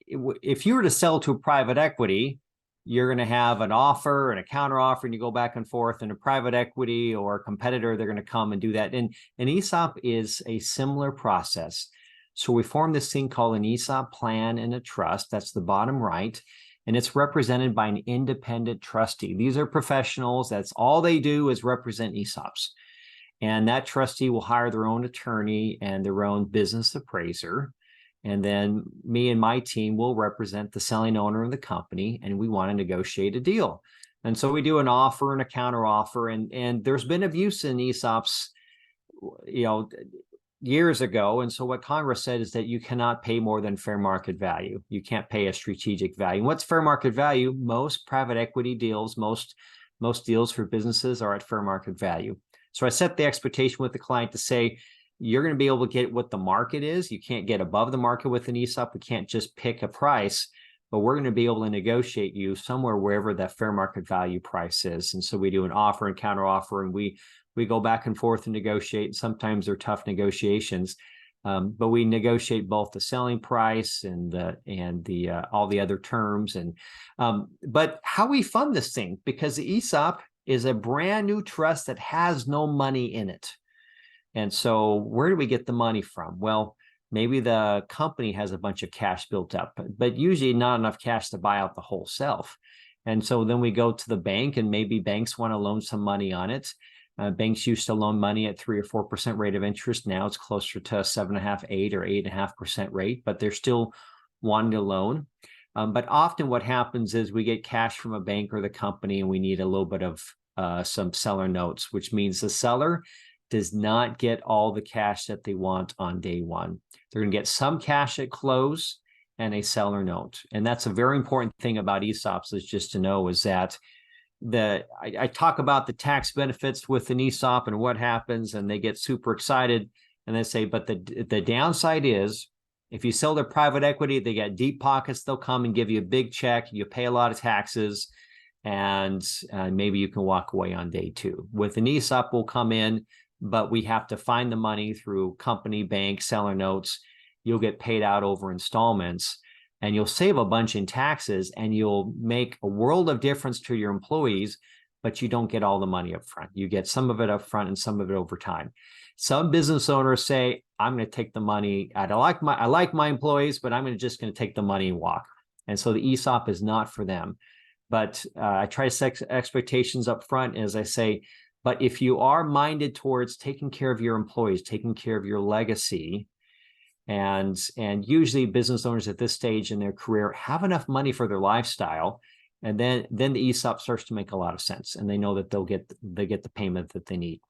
If you were to sell to a private equity, you're going to have an offer and a counter offer, and you go back and forth, and a private equity or a competitor, they're going to come and do that. And an ESOP is a similar process. So we form this thing called an ESOP plan and a trust. That's the bottom right. And it's represented by an independent trustee. These are professionals. That's all they do is represent ESOPs. And that trustee will hire their own attorney and their own business appraiser. And then me and my team will represent the selling owner of the company, and we want to negotiate a deal. And so we do an offer and a counter offer. And there's been abuse in ESOPs, years ago. And so what Congress said is that you cannot pay more than fair market value. You can't pay a strategic value. What's fair market value? Most private equity deals, most deals for businesses are at fair market value. So I set the expectation with the client to say, you're going to be able to get what the market is. You can't get above the market with an ESOP. We can't just pick a price, but we're going to be able to negotiate you somewhere wherever that fair market value price is. And so we do an offer and counter offer, and we go back and forth and negotiate. Sometimes they're tough negotiations, but we negotiate both the selling price and all the other terms. But how we fund this thing, because the ESOP is a brand new trust that has no money in it. And so where do we get the money from? Well, maybe the company has a bunch of cash built up, but usually not enough cash to buy out the whole self. And so then we go to the bank, and maybe banks want to loan some money on it. Banks used to loan money at 3 or 4% rate of interest. Now it's closer to 7.5%, 8% or 8.5% rate, but they're still wanting to loan. But often what happens is we get cash from a bank or the company, and we need a little bit of some seller notes, which means the seller does not get all the cash that they want on day one. They're going to get some cash at close and a seller note. And that's a very important thing about ESOPs, is just to know is that I talk about the tax benefits with an ESOP and what happens, and they get super excited and they say, but the downside is if you sell to private equity, they get deep pockets. They'll come and give you a big check. You pay a lot of taxes, and maybe you can walk away on day two. With an ESOP, we'll come in, but we have to find the money through company, bank, seller notes. You'll get paid out over installments, and you'll save a bunch in taxes, and you'll make a world of difference to your employees, but you don't get all the money up front. You get some of it up front and some of it over time. Some business owners say, I'm going to take the money. I like my employees, but I'm just going to take the money and walk. And so the ESOP is not for them. But I try to set expectations up front, as I say, but if you are minded towards taking care of your employees, taking care of your legacy, and usually business owners at this stage in their career have enough money for their lifestyle, and then the ESOP starts to make a lot of sense, and they know that they get the payment that they need.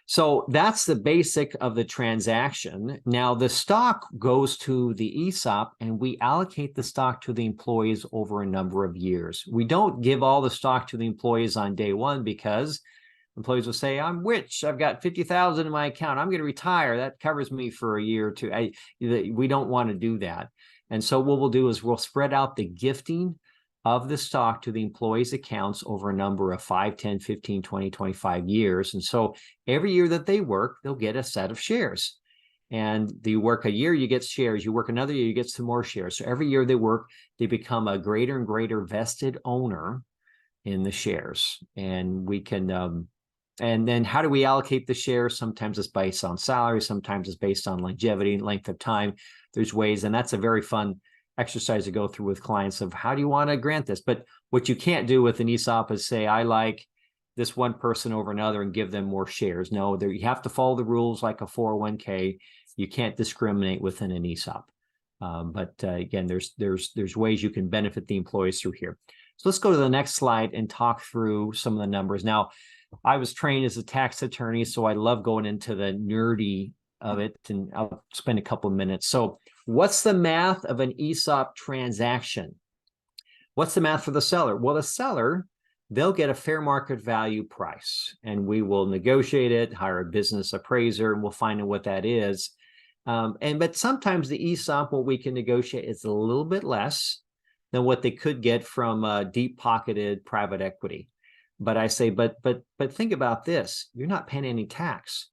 So that's the basic of the transaction. Now the stock goes to the ESOP, and we allocate the stock to the employees over a number of years. We don't give all the stock to the employees on day one, because employees will say, I'm rich, I've got 50,000 in my account, I'm going to retire, that covers me for a year or two. We don't want to do that. And so what we'll do is we'll spread out the gifting of the stock to the employees' accounts over a number of 5, 10, 15, 20, 25 years. And so every year that they work, they'll get a set of shares. And you work a year, you get shares. You work another year, you get some more shares. So every year they work, they become a greater and greater vested owner in the shares. And we can, and then how do we allocate the shares? Sometimes it's based on salary, sometimes it's based on longevity, length of time. There's ways, and that's a very fun exercise to go through with clients of how do you want to grant this? But what you can't do with an ESOP is say, I like this one person over another and give them more shares. No, you have to follow the rules like a 401k. You can't discriminate within an ESOP. But again, there's ways you can benefit the employees through here. So let's go to the next slide and talk through some of the numbers. Now, I was trained as a tax attorney, so I love going into the nerdy of it, and I'll spend a couple of minutes. So what's the math of an ESOP transaction? What's the math for the seller? Well, the seller, they'll get a fair market value price, and we will negotiate it, hire a business appraiser, and we'll find out what that is. But sometimes the ESOP, what we can negotiate is a little bit less than what they could get from deep-pocketed private equity. But I say, but think about this: you're not paying any tax,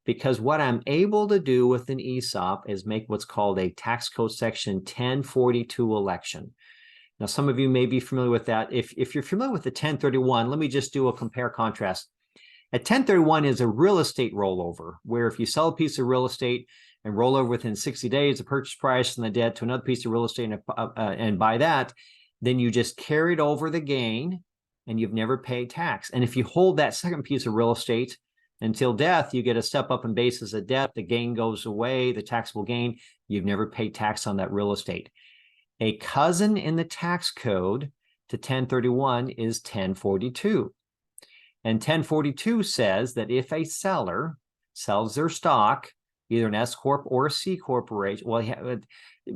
because what I'm able to do with an ESOP is make what's called a tax code section 1042 election. Now, some of you may be familiar with that. If you're familiar with the 1031, let me just do a compare contrast. A 1031 is a real estate rollover, where if you sell a piece of real estate and roll over within 60 days, the purchase price and the debt to another piece of real estate, and buy that, then you just carried over the gain and you've never paid tax. And if you hold that second piece of real estate until death, you get a step up in basis of debt, the gain goes away, the taxable gain, you've never paid tax on that real estate. A cousin in the tax code to 1031 is 1042. And 1042 says that if a seller sells their stock, either an S Corp or a C Corporation, well,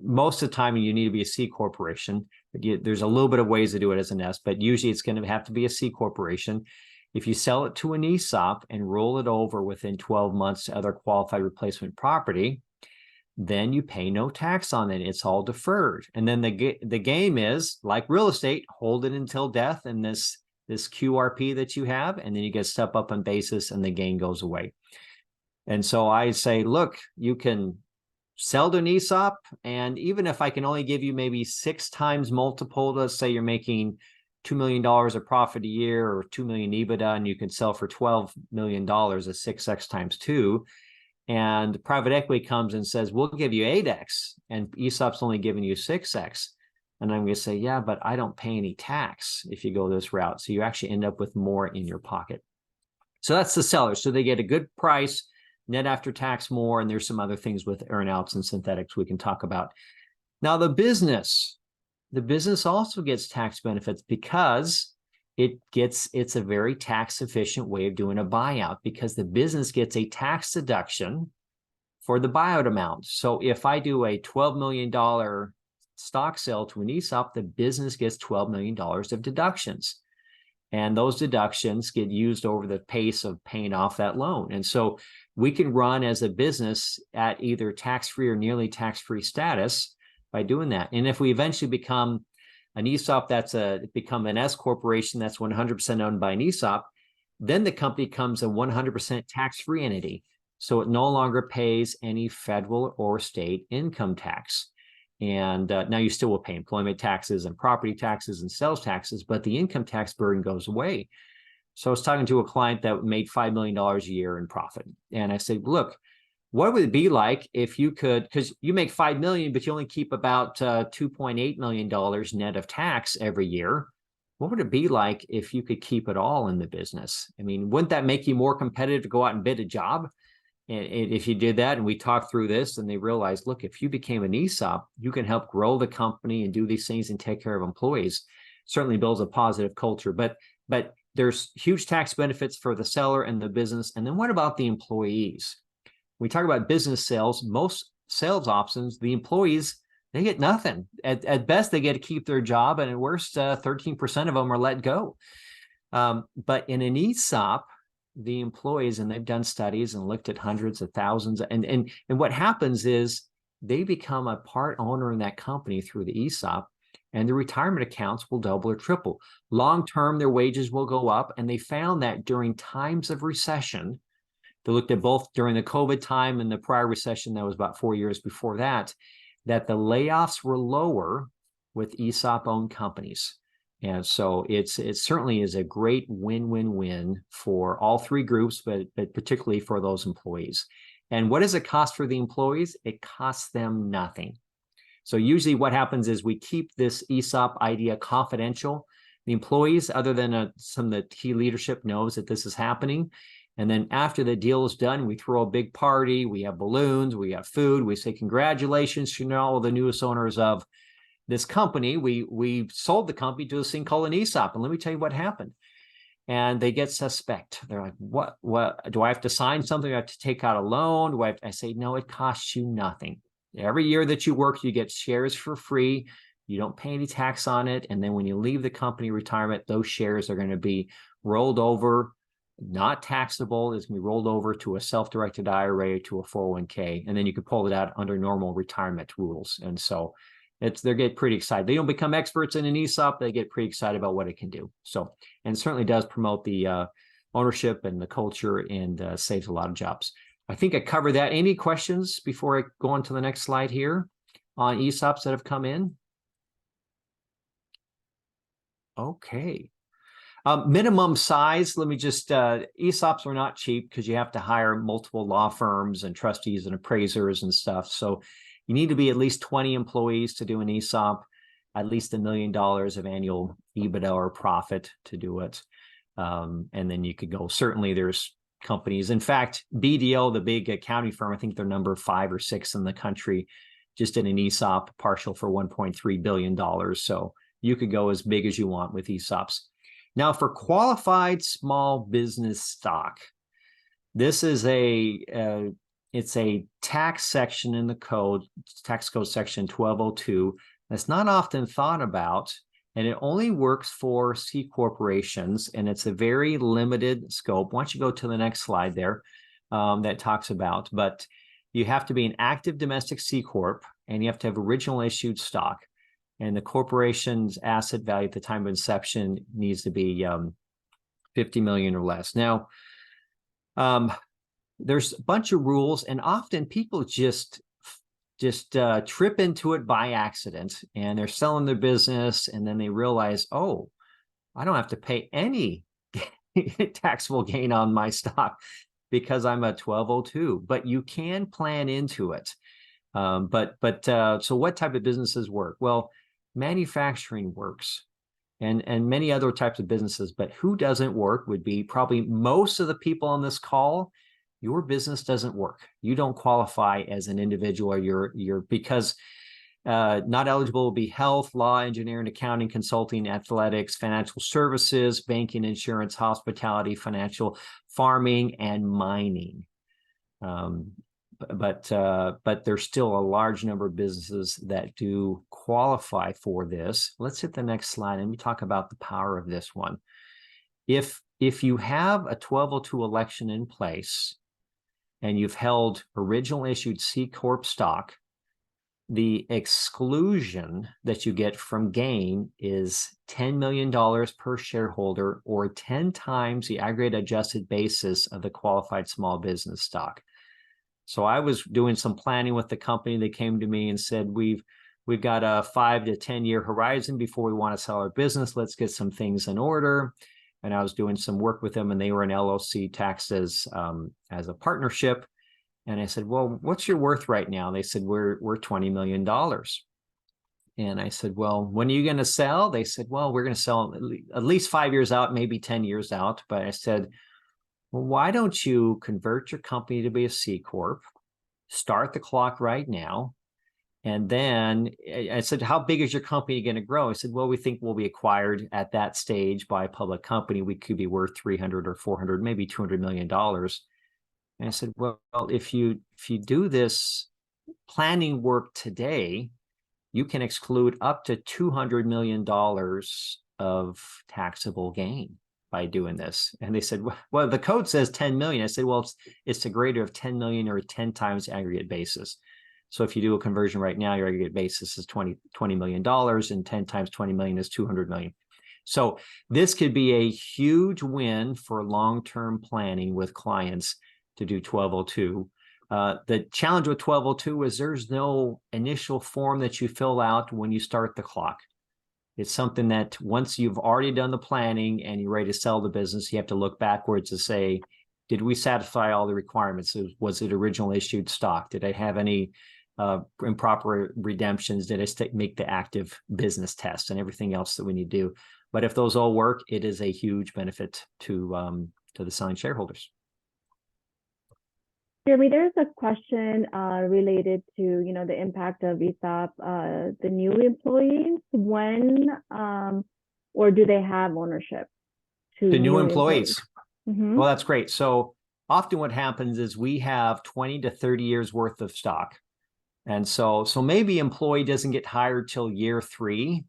most of the time you need to be a C Corporation. There's a little bit of ways to do it as an S, but usually it's going to have to be a C Corporation. If you sell it to an ESOP and roll it over within 12 months to other qualified replacement property, then you pay no tax on it. It's all deferred. And then the game is like real estate, hold it until death and this QRP that you have, and then you get step up on basis and the gain goes away. And so I say, look, you can sell to an ESOP, and even if I can only give you maybe 6 times multiple, let's say you're making $2 million of profit a year or 2 million EBITDA, and you can sell for $12 million at 6x times 2. And private equity comes and says, we'll give you 8x, and ESOP's only giving you 6x. And I'm going to say, yeah, but I don't pay any tax if you go this route. So you actually end up with more in your pocket. So that's the seller. So they get a good price, net after tax more, and there's some other things with earnouts and synthetics we can talk about. Now, the business also gets tax benefits because it's a very tax efficient way of doing a buyout, because the business gets a tax deduction for the buyout amount. So if I do a $12 million stock sale to an ESOP, the business gets $12 million of deductions. And those deductions get used over the pace of paying off that loan. And so we can run as a business at either tax-free or nearly tax-free status by doing that. And if we eventually become an ESOP become an S corporation that's 100% owned by an ESOP, then the company becomes a 100% tax-free entity. So it no longer pays any federal or state income tax. And now you still will pay employment taxes and property taxes and sales taxes, but the income tax burden goes away. So I was talking to a client that made $5 million a year in profit. And I said, look, what would it be like if you could, because you make $5 million, but you only keep about $2.8 million net of tax every year. What would it be like if you could keep it all in the business? I mean, wouldn't that make you more competitive to go out and bid a job? And if you did that, and we talked through this, and they realized, look, if you became an ESOP, you can help grow the company and do these things and take care of employees. Certainly builds a positive culture, but there's huge tax benefits for the seller and the business. And then what about the employees? We talk about business sales, most sales options, the employees, they get nothing. At best, they get to keep their job, and at worst, 13% of them are let go. But in an ESOP, the employees, and they've done studies and looked at hundreds of thousands, and what happens is they become a part owner in that company through the ESOP, and the retirement accounts will double or triple. Long-term, their wages will go up, and they found that during times of recession, they looked at both during the COVID time and the prior recession that was about 4 years before that, that the layoffs were lower with ESOP-owned companies. And so it certainly is a great win-win-win for all three groups, but particularly for those employees. And what does it cost for the employees? It costs them nothing. So usually what happens is we keep this ESOP idea confidential. The employees, other than some of the key leadership, knows that this is happening. And then after the deal is done, we throw a big party, we have balloons, we have food, we say congratulations to all the newest owners of this company, we sold the company to this thing called an ESOP. And let me tell you what happened. And they get suspect. They're like, what do I have to sign something? Do I have to take out a loan? I say, no, it costs you nothing. Every year that you work, you get shares for free. You don't pay any tax on it. And then when you leave the company retirement, those shares are going to be rolled over, not taxable. It's going to be rolled over to a self-directed IRA, to a 401k. And then you can pull it out under normal retirement rules. And so they get pretty excited. They don't become experts in an ESOP. They get pretty excited about what it can do. So, and it certainly does promote the ownership and the culture, and saves a lot of jobs. I think I covered that. Any questions before I go on to the next slide here on ESOPs that have come in? Okay. Minimum size, let me just, ESOPs are not cheap because you have to hire multiple law firms and trustees and appraisers and stuff. So you need to be at least 20 employees to do an ESOP, at least $1 million of annual EBITDA or profit to do it. And then you could go, certainly there's companies. In fact, BDO, the big accounting firm, I think they're number 5 or 6 in the country, just did an ESOP partial for $1.3 billion. So you could go as big as you want with ESOPs. Now, for qualified small business stock, this is it's a tax section in the code, tax code section 1202. That's not often thought about, and it only works for C corporations, and it's a very limited scope. Why don't you go to the next slide there that talks about, but you have to be an active domestic C corp, and you have to have original issued stock. And the corporation's asset value at the time of inception needs to be 50 million or less. Now, there's a bunch of rules, and often people just trip into it by accident, and they're selling their business, and then they realize, oh, I don't have to pay any taxable gain on my stock because I'm a 1202. But you can plan into it. So what type of businesses work? Well, manufacturing works, and many other types of businesses, but who doesn't work would be probably most of the people on this call. Your business doesn't work. You don't qualify as an individual, or you're because not eligible will be health, law, engineering, accounting, consulting, athletics, financial services, banking, insurance, hospitality, financial, farming, and mining. But there's still a large number of businesses that do qualify for this. Let's hit the next slide and we talk about the power of this one. If you have a 1202 election in place and you've held original issued C Corp stock, the exclusion that you get from gain is $10 million per shareholder, or 10 times the aggregate adjusted basis of the qualified small business stock. So I was doing some planning with the company. They came to me and said, we've got a 5 to 10 year horizon before we want to sell our business. Let's get some things in order. And I was doing some work with them, and they were an LLC taxed as a partnership. And I said, well, what's your worth right now? They said, we're $20 million. And I said, well, when are you going to sell? They said, well, we're going to sell at least 5 years out, maybe 10 years out. But I said, well, why don't you convert your company to be a C Corp, start the clock right now? And then I said, how big is your company going to grow? I said, well, we think we'll be acquired at that stage by a public company. We could be worth 300 or 400, maybe $200 million. And I said, well, if you do this planning work today, you can exclude up to $200 million of taxable gain by doing this. And they said, well, the code says 10 million. I said, well, it's a greater of 10 million or 10 times aggregate basis. So if you do a conversion right now, your aggregate basis is $20 million, and 10 times 20 million is 200 million. So this could be a huge win for long-term planning with clients to do 1202. The challenge with 1202 is there's no initial form that you fill out when you start the clock. It's something that once you've already done the planning and you're ready to sell the business, you have to look backwards to say, did we satisfy all the requirements? Was it original issued stock? Did I have any improper redemptions? Did I make the active business test and everything else that we need to do? But if those all work, it is a huge benefit to the selling shareholders. Jeremy, there's a question related to, you know, the impact of ESOP, the new employees, when or do they have ownership to The new employees. Mhm. Well, that's great. So often what happens is we have 20 to 30 years worth of stock. And so maybe employee doesn't get hired till year 3.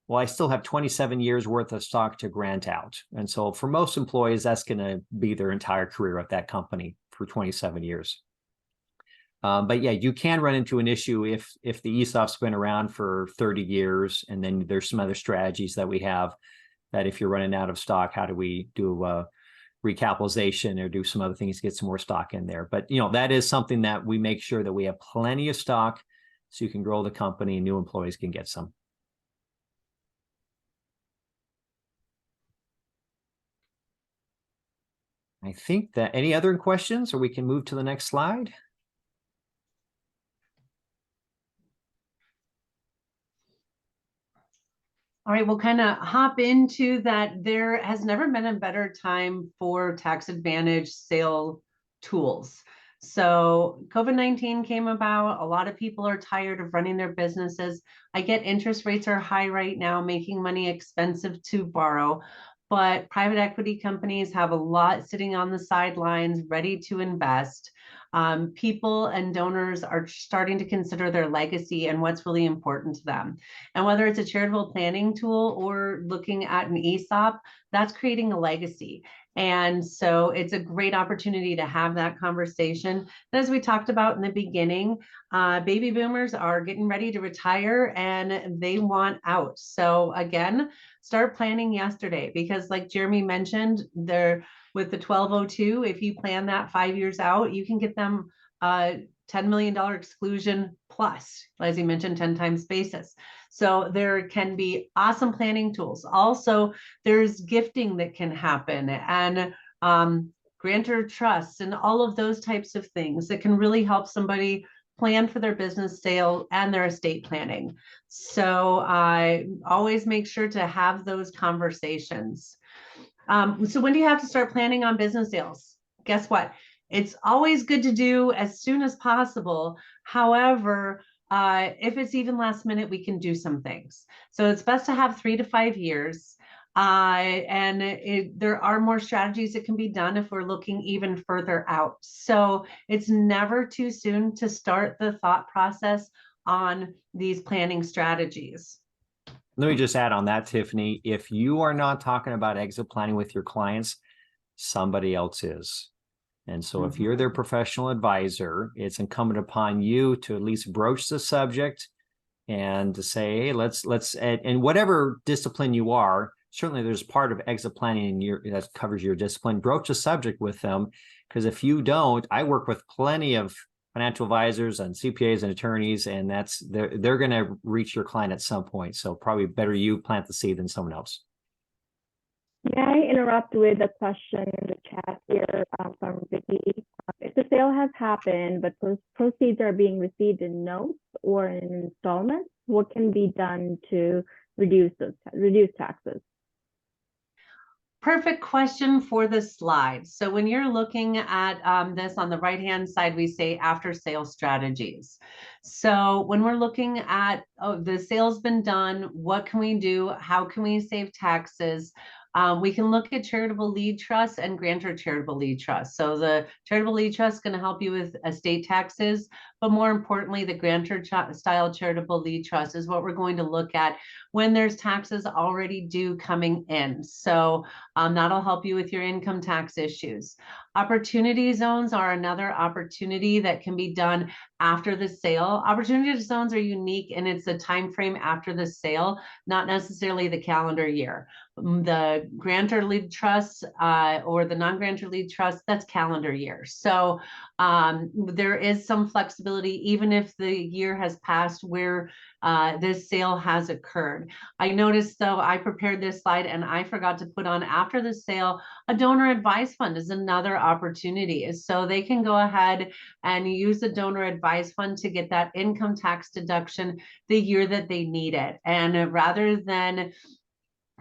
Well, I still have 27 years worth of stock to grant out. And so for most employees, that's going to be their entire career at that company for 27 years. But yeah, you can run into an issue if the ESOP's been around for 30 years, and then there's some other strategies that we have that if you're running out of stock, how do we do a recapitalization or do some other things to get some more stock in there? But you know, that is something that we make sure that we have plenty of stock so you can grow the company and new employees can get some. I think that any other questions, or we can move to the next slide. All right, we'll kind of hop into that. There has never been a better time for tax advantage sale tools. So COVID-19 came about. A lot of people are tired of running their businesses. I get interest rates are high right now, making money expensive to borrow. But private equity companies have a lot sitting on the sidelines, ready to invest. People and donors are starting to consider their legacy and what's really important to them. And whether it's a charitable planning tool or looking at an ESOP, that's creating a legacy. And so it's a great opportunity to have that conversation. And as we talked about in the beginning, baby boomers are getting ready to retire and they want out. So again, start planning yesterday, because like Jeremy mentioned, there with the 1202, if you plan that 5 years out, you can get them $10 million exclusion plus, as he mentioned, 10 times basis. So there can be awesome planning tools. Also, there's gifting that can happen, and grantor trusts and all of those types of things that can really help somebody plan for their business sale and their estate planning. So I always make sure to have those conversations. So when do you have to start planning on business sales? Guess what? It's always good to do as soon as possible. However, if it's even last minute, we can do some things. So it's best to have 3 to 5 years. There are more strategies that can be done if we're looking even further out. So it's never too soon to start the thought process on these planning strategies. Let me just add on that, Tiffany. If you are not talking about exit planning with your clients, somebody else is. And so if you're their professional advisor, it's incumbent upon you to at least broach the subject and to say, hey, let's and whatever discipline you are, certainly there's part of exit planning that covers your discipline. Broach the subject with them, because if you don't, I work with plenty of financial advisors and CPAs and attorneys, and they're going to reach your client at some point. So probably better you plant the seed than someone else. May I interrupt with a question in the chat here from Vicky? If the sale has happened, but proceeds are being received in notes or in installments, what can be done to reduce taxes? Perfect question for the slide. So when you're looking at this on the right-hand side, we say after sale strategies. So when we're looking at, oh, the sale's been done, what can we do? How can we save taxes? We can look at charitable lead trust and grantor charitable lead trust. So the charitable lead trust is going to help you with estate taxes, but more importantly, the grantor style charitable lead trust is what we're going to look at when there's taxes already due coming in. So that'll help you with your income tax issues. Opportunity zones are another opportunity that can be done after the sale. Opportunity zones are unique, and it's a time frame after the sale, not necessarily the calendar year. The grantor lead trust or the non-grantor lead trust, that's calendar year. So there is some flexibility even if the year has passed where this sale has occurred. I noticed though, I prepared this slide and I forgot to put on after the sale, a donor advised fund is another opportunity. So they can go ahead and use the donor advised fund to get that income tax deduction the year that they need it. And rather than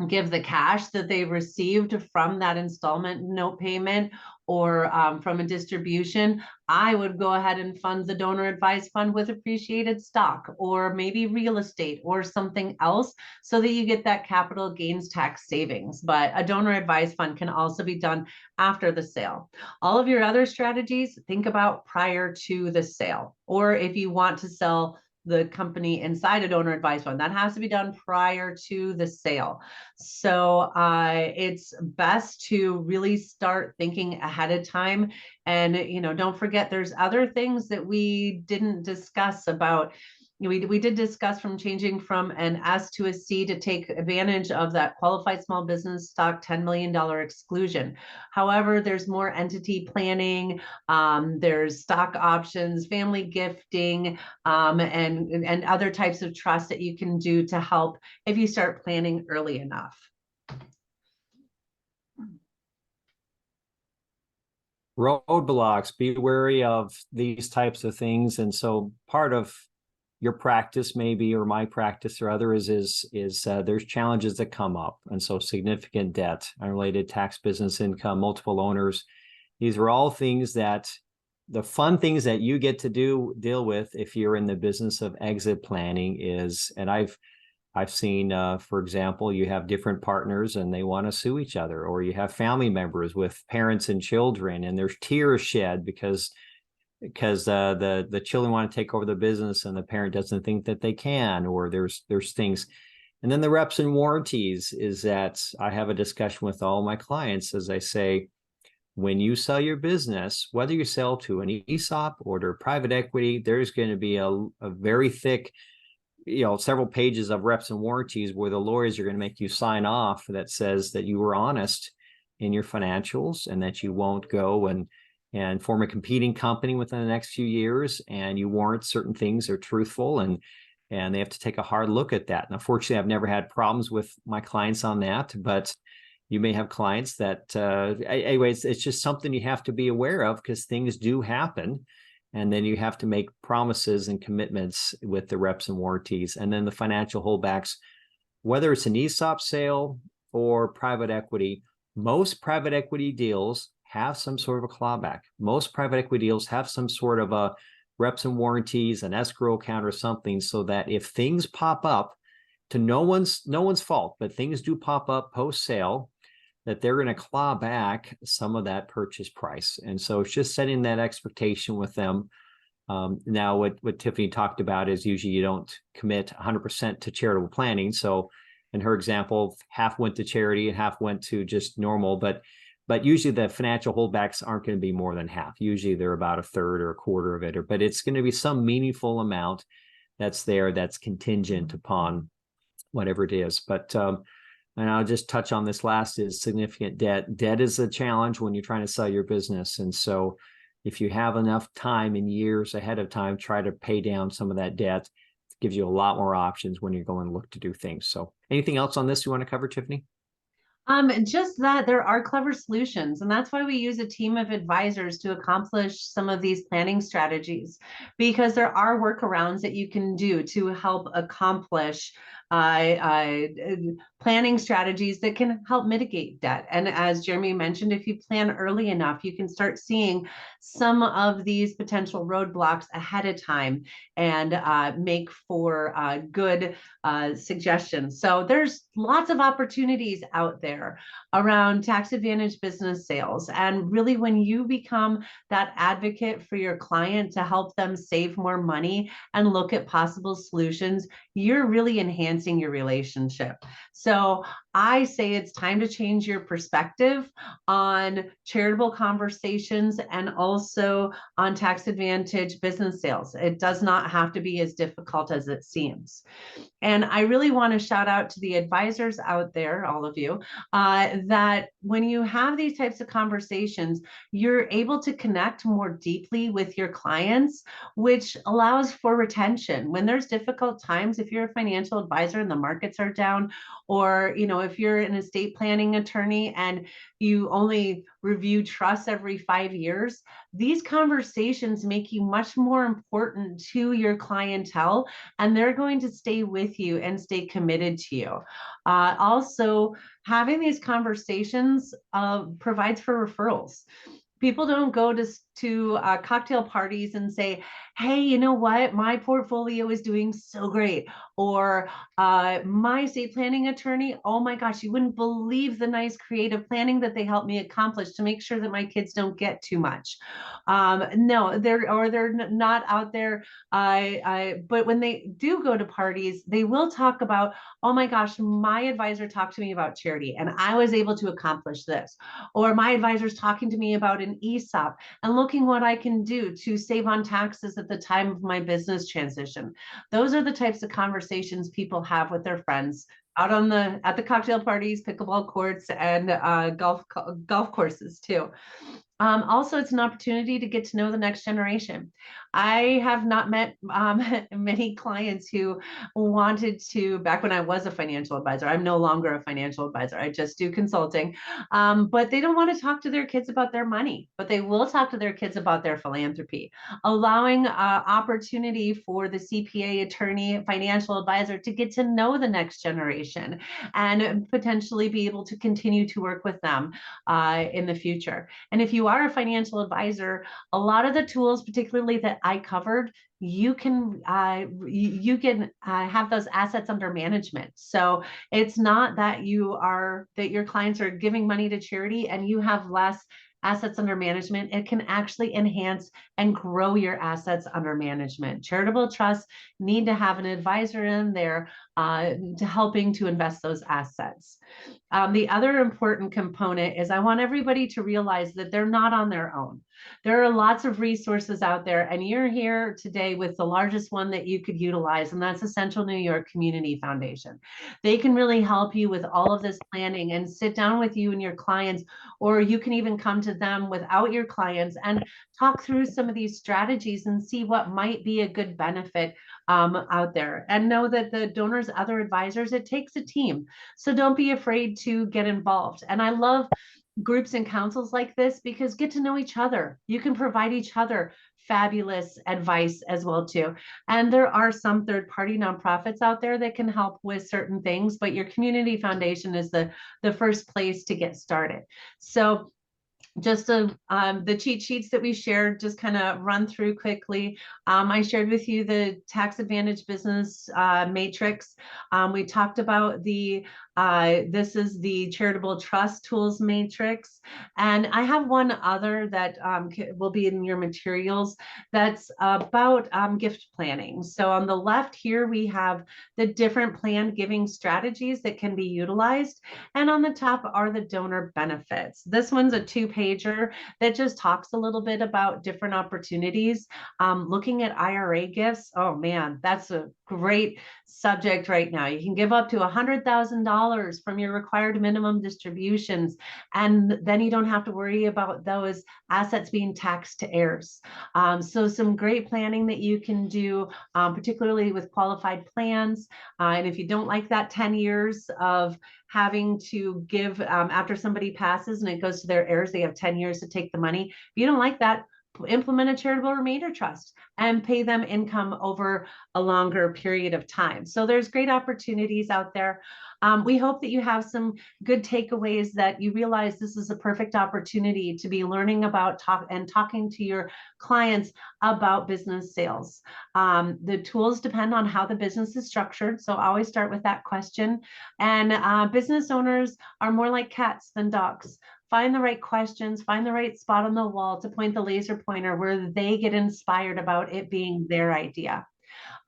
give the cash that they received from that installment note payment or from a distribution, I would go ahead and fund the donor advised fund with appreciated stock or maybe real estate or something else so that you get that capital gains tax savings. But a donor advised fund can also be done after the sale. All of your other strategies, think about prior to the sale, or if you want to sell the company inside a donor advised fund, that has to be done prior to the sale. So it's best to really start thinking ahead of time. And, don't forget, there's other things that we didn't discuss about. We did discuss from changing from an S to a C to take advantage of that qualified small business stock $10 million exclusion. However, there's more entity planning, there's stock options, family gifting, and other types of trust that you can do to help if you start planning early enough. Roadblocks, be wary of these types of things. And so part of your practice maybe, or my practice or others is there's challenges that come up. And so significant debt, unrelated tax, business income, multiple owners. These are all things that the fun things that you get to deal with if you're in the business of exit planning is, and I've seen, for example, you have different partners and they want to sue each other, or you have family members with parents and children, and there's tears shed because the children want to take over the business and the parent doesn't think that they can, or there's things. And then the reps and warranties is that I have a discussion with all my clients as I say, when you sell your business, whether you sell to an ESOP or to private equity, there's going to be a very thick, several pages of reps and warranties where the lawyers are going to make you sign off that says that you were honest in your financials and that you won't go and form a competing company within the next few years, and you warrant certain things are truthful, and they have to take a hard look at that. And unfortunately, I've never had problems with my clients on that, but you may have clients that, anyways, it's just something you have to be aware of because things do happen. And then you have to make promises and commitments with the reps and warranties. And then the financial holdbacks, whether it's an ESOP sale or private equity, most private equity deals have some sort of a clawback. Most private equity deals have some sort of a reps and warranties, an escrow account or something, so that if things pop up, to no one's fault, but things do pop up post-sale, that they're going to claw back some of that purchase price. And so it's just setting that expectation with them. Now, what Tiffany talked about is usually you don't commit 100% to charitable planning. So in her example, half went to charity and half went to just normal, but usually the financial holdbacks aren't going to be more than half. Usually they're about a third or a quarter of it, but it's going to be some meaningful amount that's there that's contingent upon whatever it is. But and I'll just touch on this last is significant debt. Debt is a challenge when you're trying to sell your business. And so if you have enough time and years ahead of time, try to pay down some of that debt. It gives you a lot more options when you're going to look to do things. So anything else on this you want to cover, Tiffany? Just that there are clever solutions, and that's why we use a team of advisors to accomplish some of these planning strategies, because there are workarounds that you can do to help accomplish planning strategies that can help mitigate debt. And as Jeremy mentioned, if you plan early enough, you can start seeing some of these potential roadblocks ahead of time and make for good suggestions. So there's lots of opportunities out there around tax advantage business sales. And really, when you become that advocate for your client to help them save more money and look at possible solutions, you're really enhancing your relationship. So I say it's time to change your perspective on charitable conversations and also on tax advantage business sales. It does not have to be as difficult as it seems. And I really want to shout out to the advisors out there, all of you, that when you have these types of conversations, you're able to connect more deeply with your clients, which allows for retention. When there's difficult times, if you're a financial advisor and the markets are down, or if you're an estate planning attorney and you only review trusts every 5 years, these conversations make you much more important to your clientele, and they're going to stay with you and stay committed to you. Also, having these conversations provides for referrals. People don't go to cocktail parties and say, hey, you know what? My portfolio is doing so great. Or my estate planning attorney, oh my gosh, you wouldn't believe the nice creative planning that they helped me accomplish to make sure that my kids don't get too much. No, they're not out there. But when they do go to parties, they will talk about, oh my gosh, my advisor talked to me about charity and I was able to accomplish this. Or my advisor's talking to me about an ESOP and looking what I can do to save on taxes at the time of my business transition. Those are the types of conversations people have with their friends out at the cocktail parties, pickleball courts, and golf courses too. Also, it's an opportunity to get to know the next generation. I have not met many clients who wanted to, back when I was a financial advisor, I'm no longer a financial advisor, I just do consulting, but they don't want to talk to their kids about their money, but they will talk to their kids about their philanthropy, allowing opportunity for the CPA, attorney, financial advisor to get to know the next generation and potentially be able to continue to work with them in the future. And if you are a financial advisor, a lot of the tools, particularly that I covered, you can have those assets under management. So it's not that your clients are giving money to charity and you have less assets under management. It can actually enhance and grow your assets under management. Charitable trusts need to have an advisor in there to helping to invest those assets. The other important component is I want everybody to realize that they're not on their own. There are lots of resources out there, and you're here today with the largest one that you could utilize, and that's the Central New York Community Foundation. They can really help you with all of this planning and sit down with you and your clients, or you can even come to them without your clients and talk through some of these strategies and see what might be a good benefit out there. And know that the donors, other advisors, it takes a team. So don't be afraid to get involved. And I love groups and councils like this because get to know each other. You can provide each other fabulous advice as well too. And there are some third-party nonprofits out there that can help with certain things, but your community foundation is the first place to get started. So just the cheat sheets that we shared, just kind of run through quickly. I shared with you the tax advantage business matrix. We talked about this is the charitable trust tools matrix. And I have one other that will be in your materials that's about gift planning. So on the left here, we have the different planned giving strategies that can be utilized. And on the top are the donor benefits. This one's a 2-pager that just talks a little bit about different opportunities. Looking at IRA gifts, oh man, that's a great subject right now. You can give up to $100,000 from your required minimum distributions, and then you don't have to worry about those assets being taxed to heirs. So some great planning that you can do, particularly with qualified plans. And if you don't like that 10 years of having to give after somebody passes and it goes to their heirs, they have 10 years to take the money. If you don't like that, implement a charitable remainder trust and pay them income over a longer period of time. So there's great opportunities out there. We hope that you have some good takeaways, that you realize this is a perfect opportunity to be learning about talking to your clients about business sales. The tools depend on how the business is structured. So always start with that question. And business owners are more like cats than dogs. Find the right questions, find the right spot on the wall to point the laser pointer where they get inspired about it being their idea.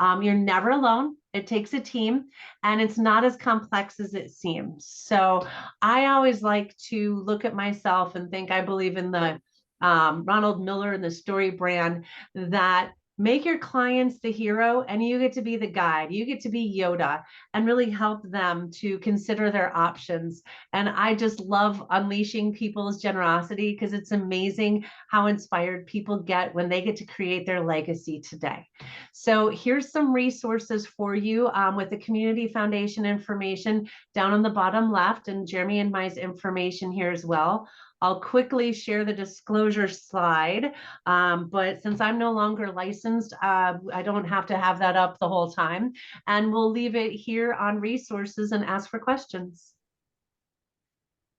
You're never alone. It takes a team, and it's not as complex as it seems. So I always like to look at myself and think I believe in the Ronald Miller and the Story brand, that Make your clients the hero, and you get to be the guide. You get to be Yoda and really help them to consider their options. And I just love unleashing people's generosity, because it's amazing how inspired people get when they get to create their legacy today. So here's some resources for you with the Community Foundation information down on the bottom left, and Jeremy and my information here as well. I'll quickly share the disclosure slide, but since I'm no longer licensed, I don't have to have that up the whole time. And we'll leave it here on resources and ask for questions.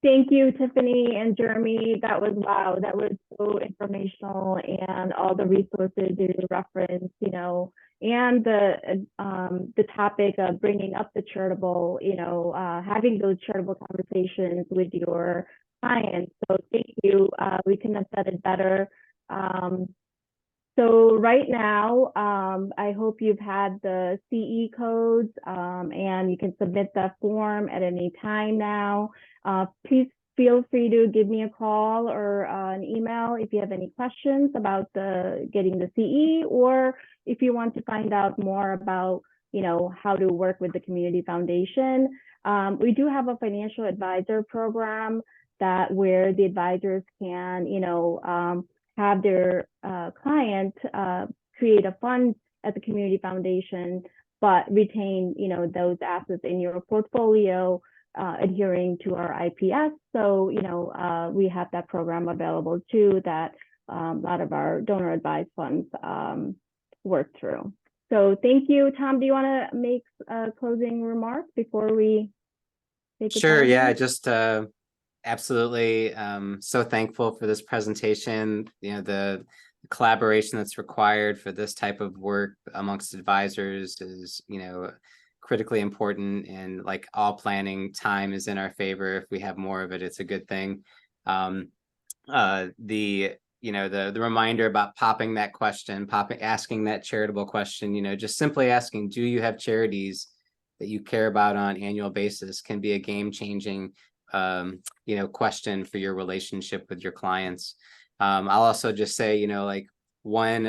Thank you, Tiffany and Jeremy. That was, wow, that was so informational, and all the resources you referenced, you know, and the topic of bringing up the charitable, you know, having those charitable conversations with your clients. So thank you. We couldn't have said it better. So right now, I hope you've had the CE codes, and you can submit that form at any time now. Please feel free to give me a call or an email if you have any questions about getting the CE, or if you want to find out more about, you know, how to work with the Community Foundation. We do have a financial advisor program where the advisors can, you know, have their client create a fund at the Community Foundation, but retain, you know, those assets in your portfolio, adhering to our IPS. So, you know, we have that program available too, that a lot of our donor advised funds work through. So thank you. Tom, do you want to make a closing remark before we take it? Sure. Yeah, just absolutely. So thankful for this presentation. You know, the collaboration that's required for this type of work amongst advisors is, you know, critically important, and like all planning, time is in our favor. If we have more of it, it's a good thing. You know, the reminder about popping that question, asking that charitable question, you know, just simply asking, do you have charities that you care about on an annual basis, can be a game-changing you know, question for your relationship with your clients. I'll also just say, you know, like when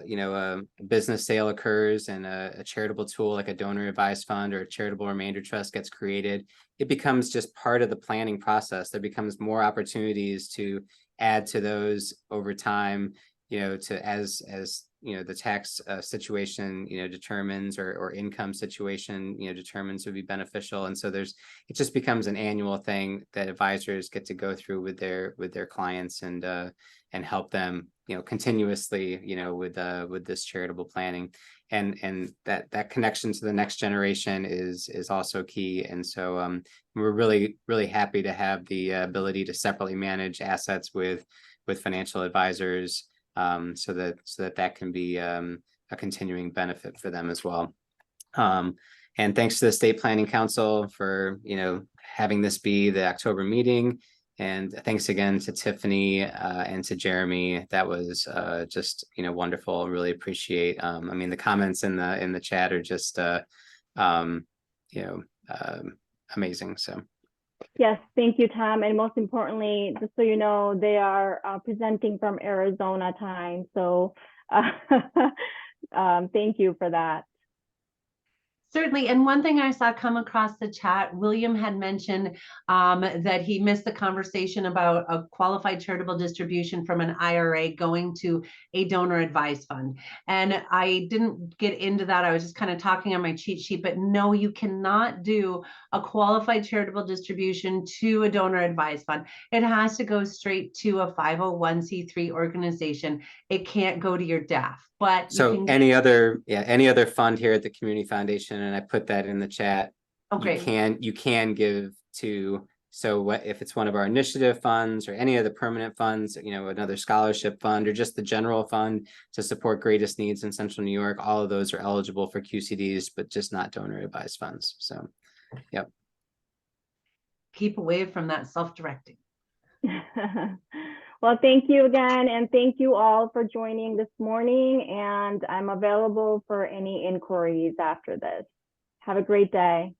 you know, a business sale occurs and a charitable tool like a donor advised fund or a charitable remainder trust gets created, it becomes just part of the planning process. There becomes more opportunities to add to those over time, you know, as you know, the tax situation, you know, determines, or income situation, you know, determines would be beneficial. And so it just becomes an annual thing that advisors get to go through with their clients, and help them, you know, continuously, you know, with this charitable planning, and that connection to the next generation is also key. And so we're really happy to have the ability to separately manage assets with financial advisors, so that can be a continuing benefit for them as well. And thanks to the State Planning Council for, you know, having this be the October meeting. And thanks again to Tiffany and to Jeremy. That was just, you know, wonderful. Really appreciate. I mean, the comments in the chat are just, you know, amazing. So. Yes, thank you, Tom. And most importantly, just so you know, they are presenting from Arizona time. So thank you for that. Certainly. And one thing I saw come across the chat, William had mentioned that he missed the conversation about a qualified charitable distribution from an IRA going to a donor advised fund. And I didn't get into that. I was just kind of talking on my cheat sheet, but no, you cannot do a qualified charitable distribution to a donor advised fund. It has to go straight to a 501c3 organization. It can't go to your DAF. But so any other fund here at the Community Foundation, and I put that in the chat. Okay. You can give to, so what if it's one of our initiative funds or any of the permanent funds, you know, another scholarship fund, or just the general fund to support greatest needs in Central New York, all of those are eligible for QCDs, but just not donor advised funds. So, yep. Keep away from that self-directing. Well, thank you again, and thank you all for joining this morning, and I'm available for any inquiries after this. Have a great day.